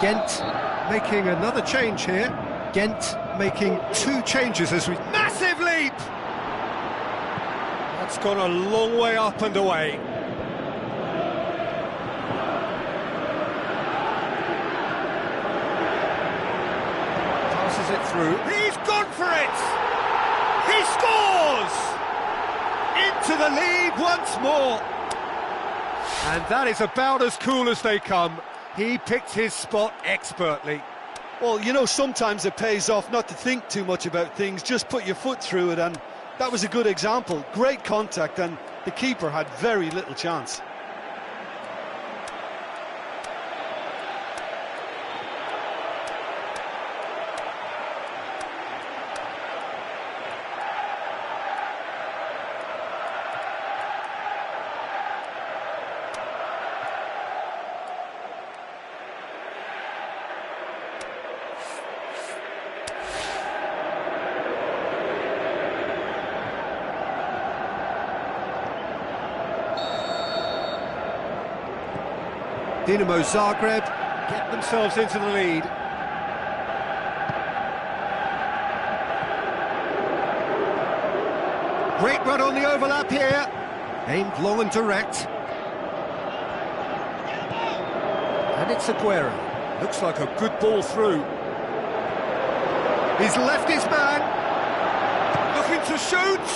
Ghent making another change here. Ghent making 2 changes as we... Massive leap! That's gone a long way up and away. Passes it through. He's gone for it! He scores! Into the lead once more. And that is about as cool as they come. He picked his spot expertly. Well, you know, sometimes it pays off not to think too much about things, just put your foot through it, and that was a good example. Great contact, and the keeper had very little chance. Dinamo Zagreb get themselves into the lead. Great run on the overlap here. Aimed long and direct. And it's Aguero. Looks like a good ball through. He's left his man. Looking to shoot.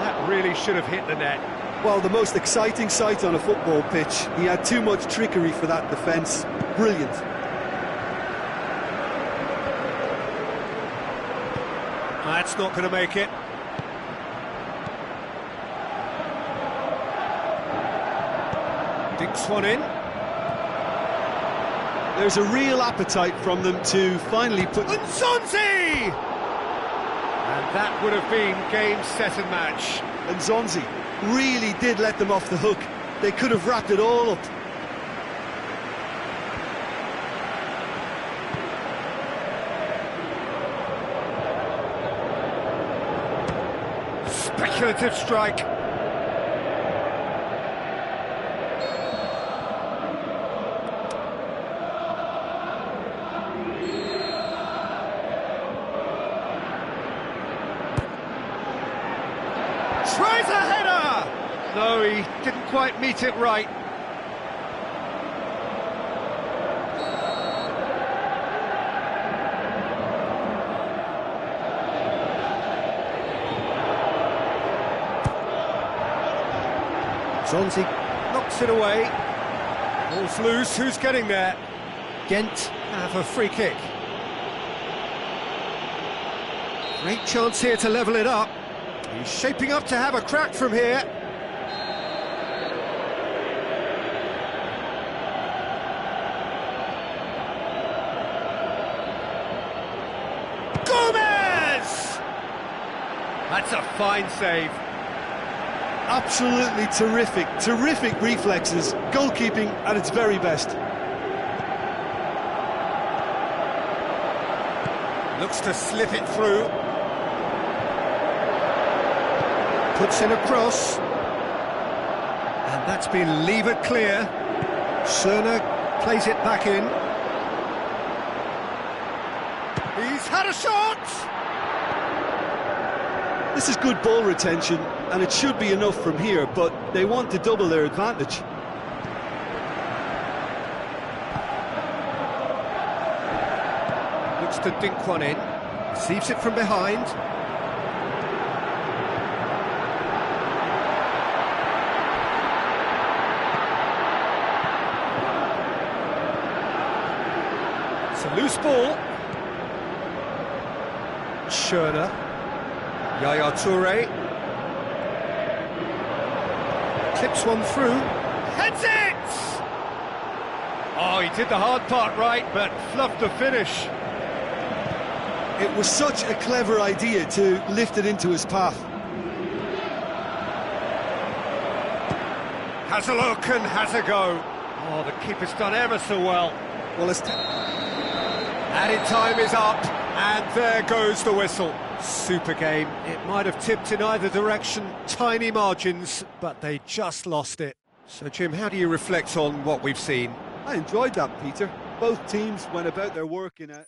That really should have hit the net. Well, the most exciting sight on a football pitch. He had too much trickery for that defence. Brilliant. That's not going to make it. Dinks one in. There's a real appetite from them to finally put... Nzonzi! And that would have been game, set and match. And Nzonzi really did let them off the hook. They could have wrapped it all up. Speculative strike. Tries a header! No, he didn't quite meet it right. Zonzi knocks it away. Ball's loose, who's getting there? Ghent have a free kick. Great chance here to level it up. He's shaping up to have a crack from here. Gomez! That's a fine save. Absolutely terrific reflexes. Goalkeeping at its very best. Looks to slip it through. Puts in a cross. And that's been levered clear. Schöne plays it back in. He's had a shot! This is good ball retention, and it should be enough from here, but they want to double their advantage. Looks to dink one in. Receives it from behind. It's a loose ball. Schöne. Yaya Toure. Clips one through. Heads it! Oh, he did the hard part right, but fluffed the finish. It was such a clever idea to lift it into his path. Has a look and has a go. Oh, the keeper's done ever so well. Well, added time is up, and there goes the whistle. Super game. It might have tipped in either direction, tiny margins, but they just lost it. So, Jim, how do you reflect on what we've seen? I enjoyed that, Peter. Both teams went about their work in a...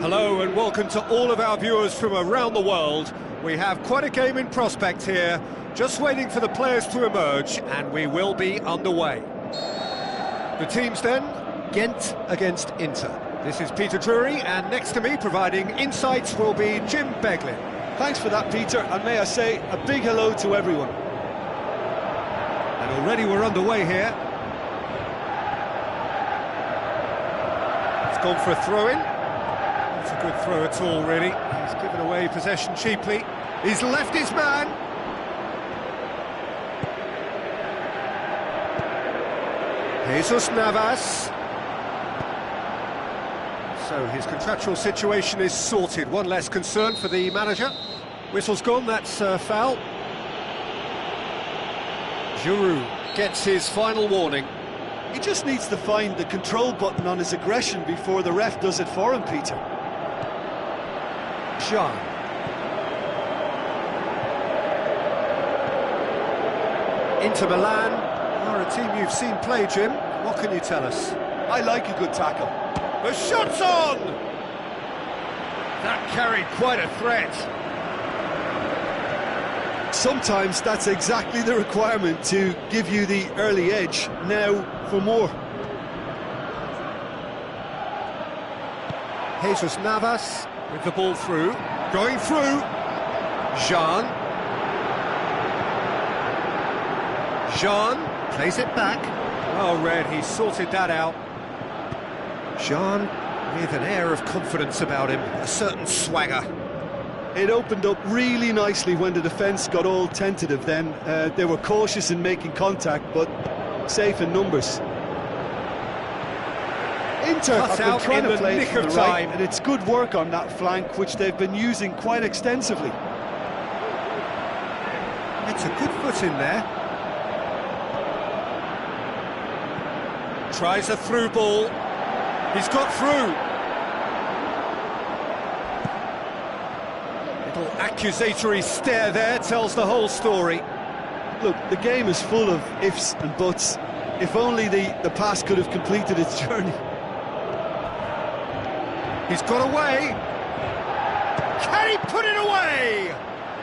Hello and welcome to all of our viewers from around the world. We have quite a game in prospect here, just waiting for the players to emerge, and we will be underway. The teams then, Ghent against Inter. This is Peter Drury, and next to me providing insights will be Jim Beglin. Thanks for that, Peter, and may I say a big hello to everyone. And already we're underway here. It's gone for a throw-in. Not a good throw at all, really. He's given away possession cheaply. He's left his man. Jesus Navas. So his contractual situation is sorted. One less concern for the manager. Whistle's gone, that's foul. Giroud gets his final warning. He just needs to find the control button on his aggression before the ref does it for him, Peter. Jean. Inter Milan are a team you've seen play, Jim. What can you tell us? I like a good tackle. The shot's on! That carried quite a threat. Sometimes that's exactly the requirement to give you the early edge. Now for more. Jesus Navas with the ball through. Going through. Jean. Jean plays it back. Well read, he sorted that out. Jean with an air of confidence about him, a certain swagger. It opened up really nicely when the defence got all tentative then. They were cautious in making contact, but safe in numbers. Inter have been trying to play it from the right, and it's good work on that flank, which they've been using quite extensively. It's a good foot in there. Tries a through ball. He's got through. Little accusatory stare there tells the whole story. Look, the game is full of ifs and buts. If only the pass could have completed its journey. He's got away. Can he put it away?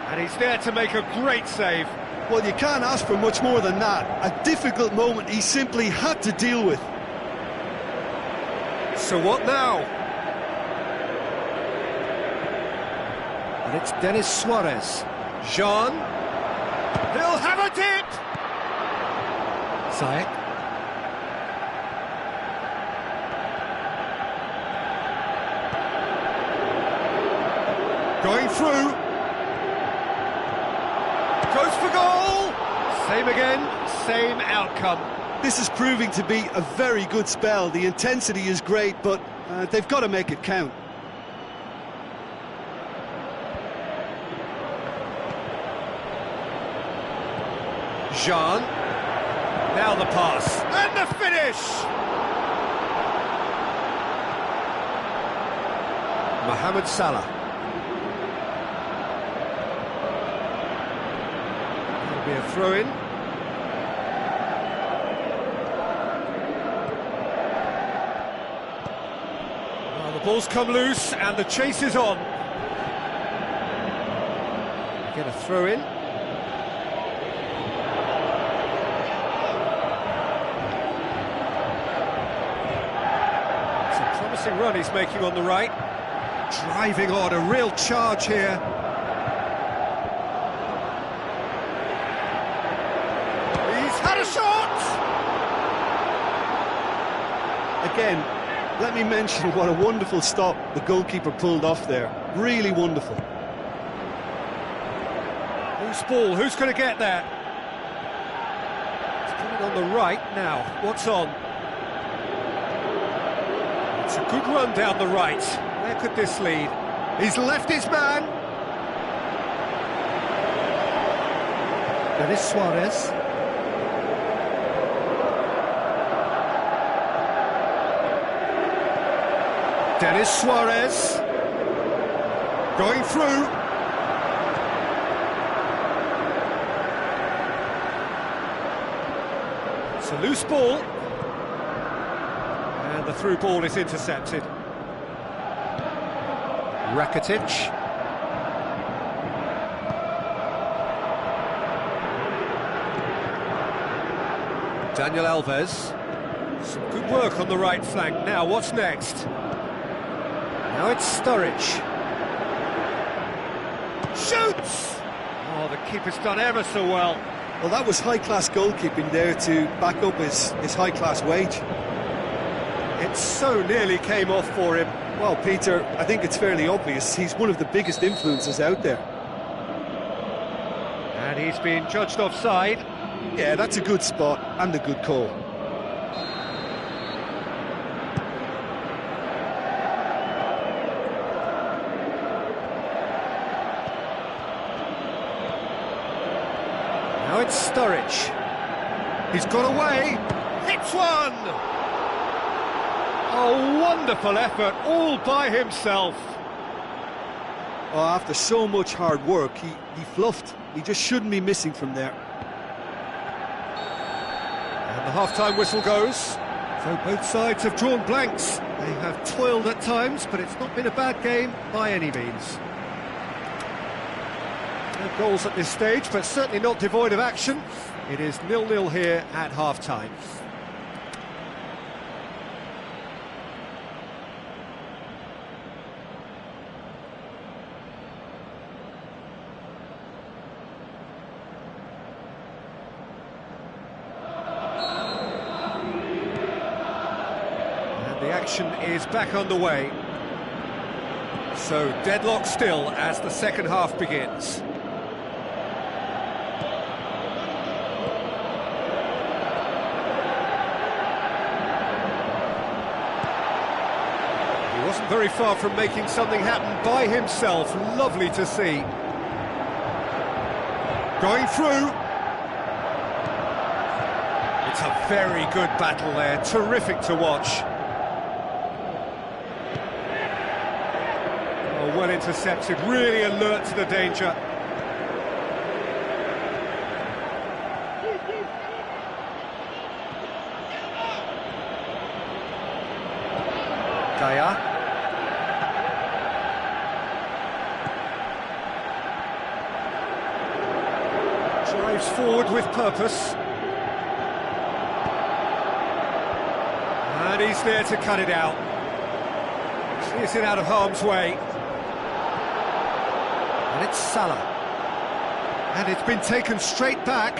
And he's there to make a great save. Well, you can't ask for much more than that. A difficult moment he simply had to deal with. So what now? And it's Denis Suarez. Jean. He'll have a dip! Ziyech. Going through. Goes for goal! Same again, same outcome. This is proving to be a very good spell. The intensity is great, but they've got to make it count. Jean. Now the pass. And the finish! Mohamed Salah. That'll be a throw-in. The ball's come loose and the chase is on. Get a throw in. It's a promising run he's making on the right. Driving on, a real charge here. He's had a shot! Again, let me mention what a wonderful stop the goalkeeper pulled off there. Really wonderful. Loose ball, who's going to get there? It's coming on the right now. What's on? It's a good run down the right. Where could this lead? He's left his man. Denis Suarez. Denis Suarez going through. It's a loose ball. And the through ball is intercepted. Rakitic. Daniel Alves. Some good work on the right flank. Now, what's next? Now it's Sturridge. Shoots! Oh, the keeper's done ever so well. Well, that was high-class goalkeeping there to back up his high-class wage. It so nearly came off for him. Well, Peter, I think it's fairly obvious. He's one of the biggest influences out there. And he's been judged offside. Yeah, that's a good spot and a good call. Now it's Sturridge. He's got away. Hits one! Oh, wonderful effort, all by himself. Oh, after so much hard work, he fluffed. He just shouldn't be missing from there. And the half-time whistle goes. So both sides have drawn blanks. They have toiled at times, but it's not been a bad game by any means. No goals at this stage, but certainly not devoid of action. It is 0-0 here at half-time. The action is back underway. So deadlock still as the second half begins. He wasn't very far from making something happen by himself. Lovely to see. Going through. It's a very good battle there. Terrific to watch. Well intercepted, really alert to the danger. Gaya. Drives forward with purpose. And he's there to cut it out. Clears it out of harm's way. And it's Salah. And it's been taken straight back.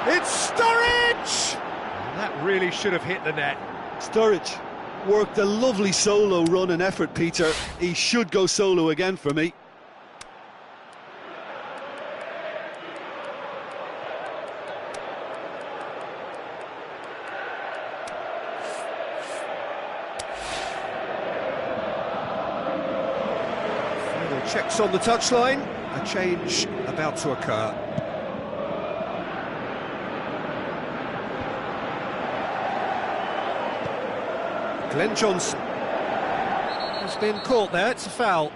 It's Sturridge! And that really should have hit the net. Sturridge worked a lovely solo run and effort, Peter. He should go solo again for me. Checks on the touchline, a change about to occur. Glenn Johnson has been caught there, it's a foul.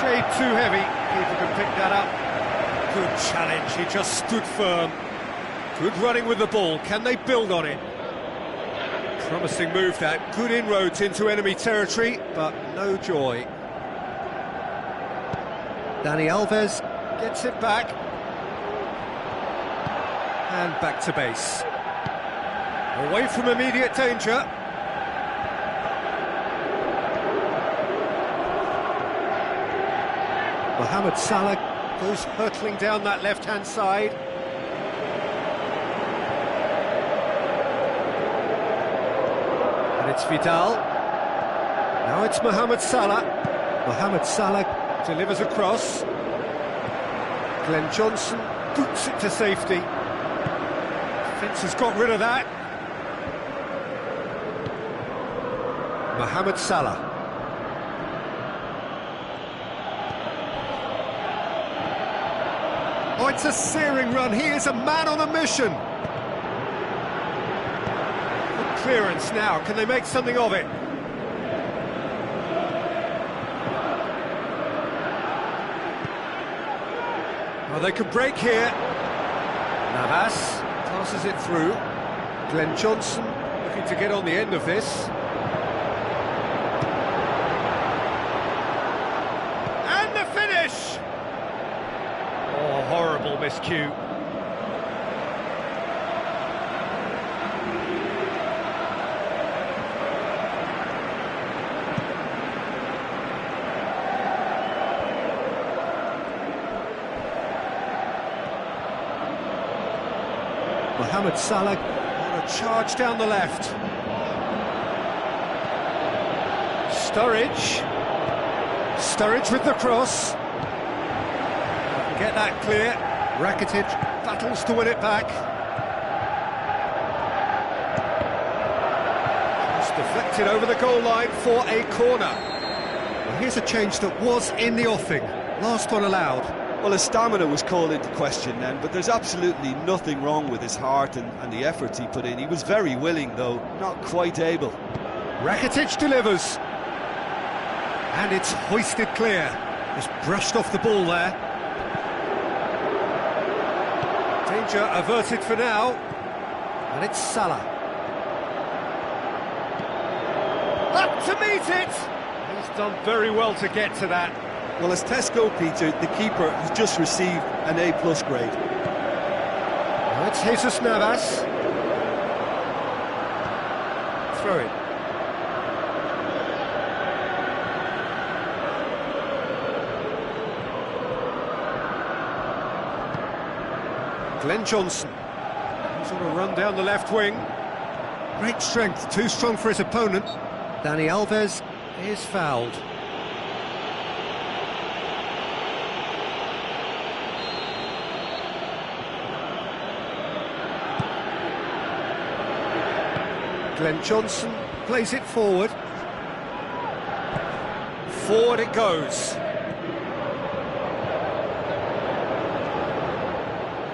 Shade too heavy, keeper can pick that up. Good challenge, he just stood firm. Good running with the ball, can they build on it? Promising move that, good inroads into enemy territory, but no joy. Dani Alves gets it back. And back to base. Away from immediate danger. Mohamed Salah goes hurtling down that left-hand side. And it's Vidal. Now it's Mohamed Salah. Mohamed Salah delivers across. Glenn Johnson boots it to safety. Defence has got rid of that. Mohamed Salah. Oh, it's a searing run. He is a man on a mission. Good clearance now. Can they make something of it? Well, they could break here. Navas passes it through. Glenn Johnson looking to get on the end of this. And the finish! Oh, horrible miscue. Mohamed Salah on a charge down the left. Sturridge with the cross. get that clear. Rakitic battles to win it back. Just deflected over the goal line for a corner. Well, here's a change that was in the offing. Last one allowed. Well, his stamina was called into question then, but there's absolutely nothing wrong with his heart and the efforts he put in. He was very willing, though, not quite able. Rakitic delivers. And it's hoisted clear. Just brushed off the ball there. Danger averted for now. And it's Salah. Up to meet it! He's done very well to get to that. Well, as Test Peter, the keeper has just received an A+ grade. Now it's Jesus Navas. Throw it. Glenn Johnson. He's on a run down the left wing. Great strength, too strong for his opponent. Dani Alves is fouled. Glenn Johnson plays it forward. Forward it goes.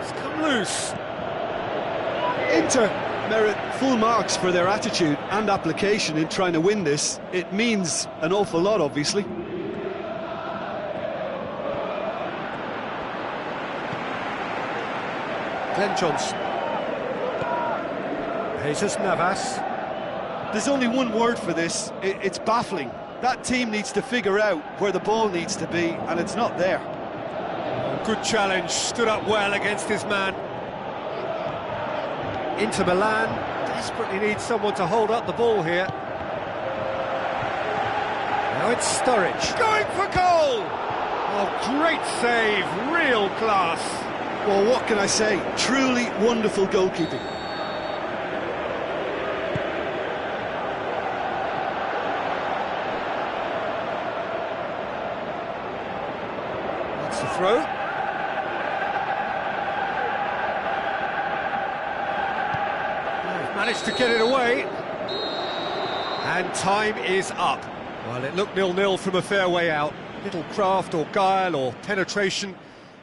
It's come loose. Inter merit full marks for their attitude and application in trying to win this. It means an awful lot, obviously. Glenn Johnson. Jesus Navas. There's only one word for this. It's baffling. That team needs to figure out where the ball needs to be, and it's not there. Good challenge, stood up well against his man. Inter Milan desperately needs someone to hold up the ball here. Now it's Sturridge. Going for goal! Oh, great save, real class. Well, what can I say? Truly wonderful goalkeeping. That's the throw. Managed to get it away, and time is up. Well, it looked 0-0 from a fair way out. Little craft or guile or penetration.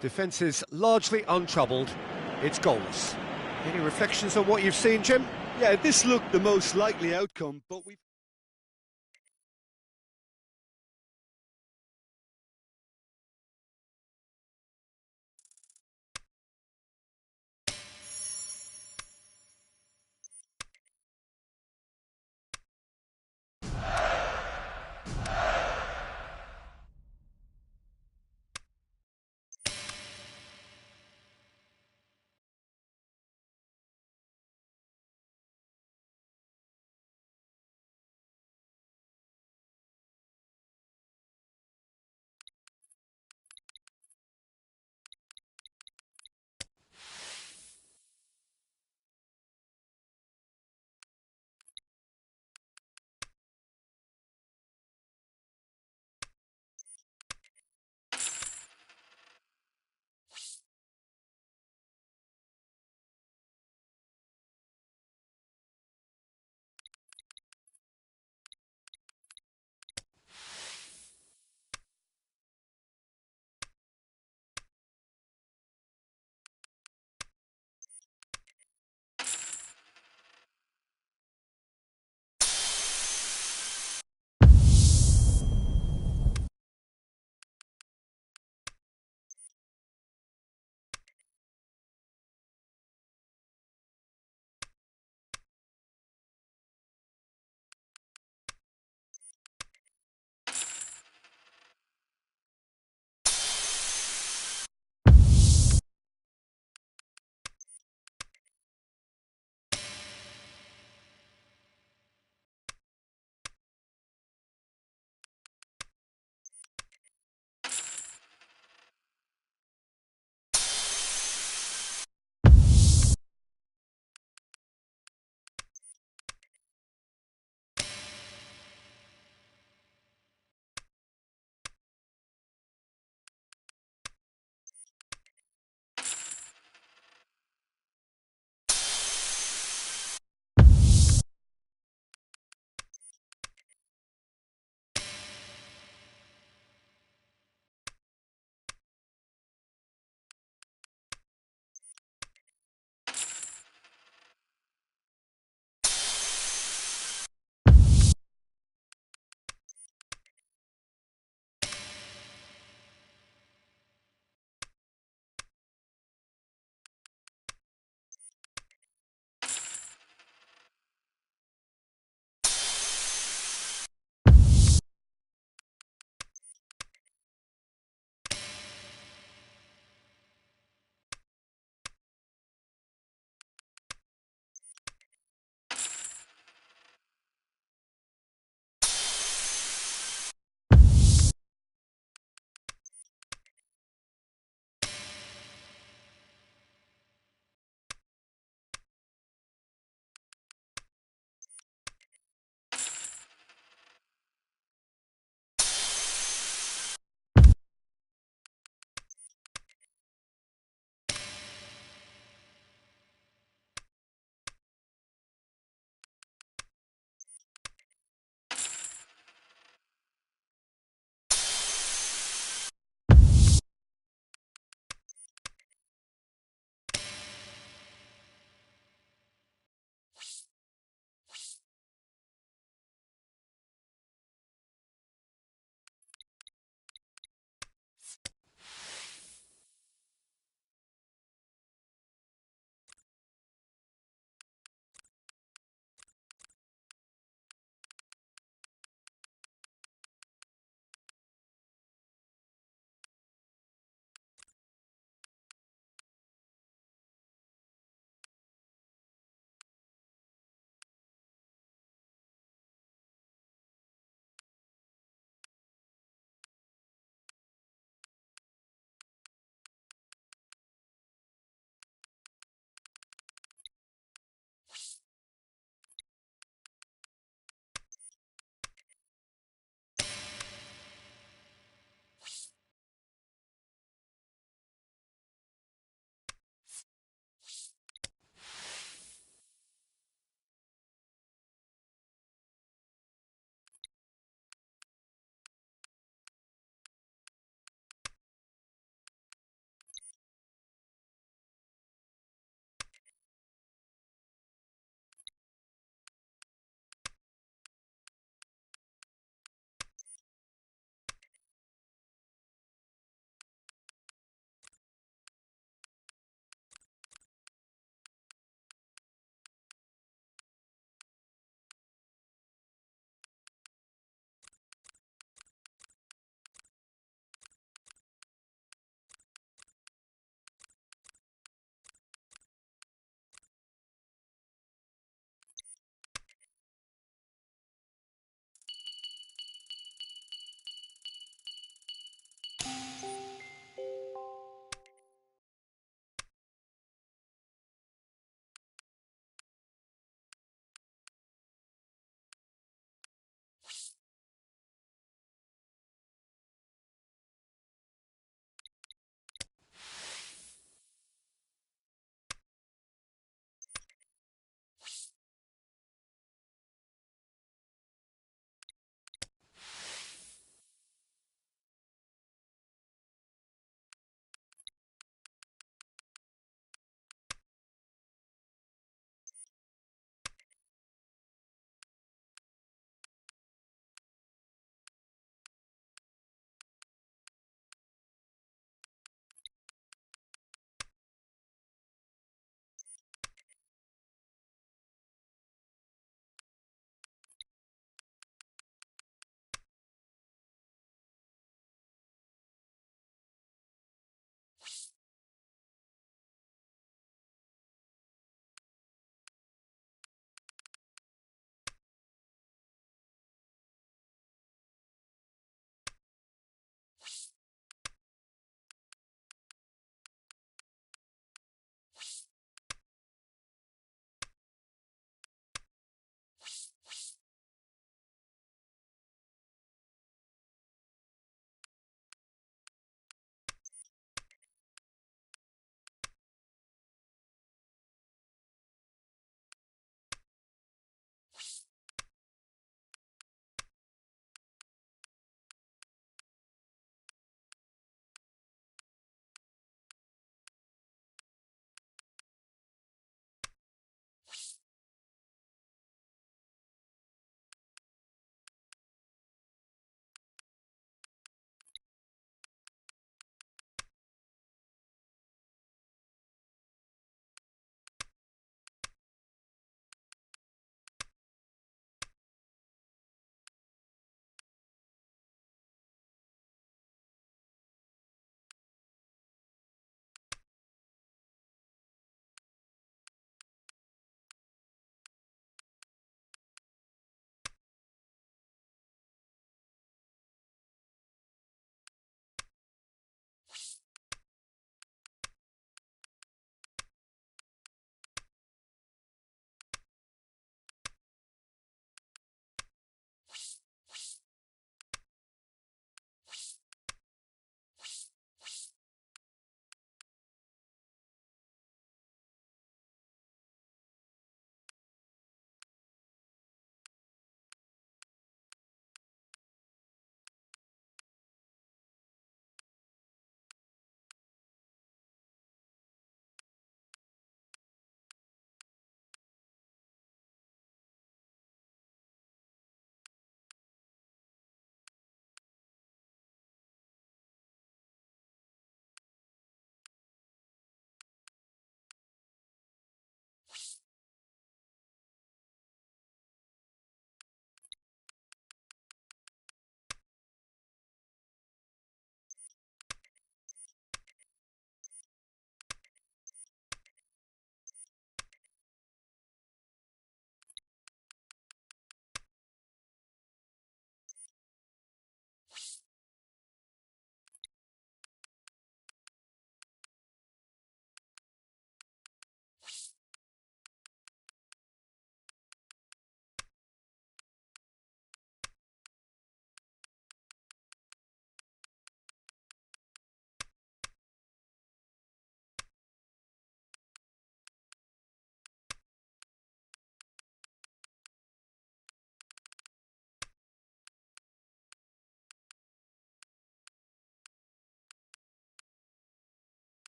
Defence is largely untroubled. It's goalless. Any reflections on what you've seen, Jim? Yeah, this looked the most likely outcome, but we've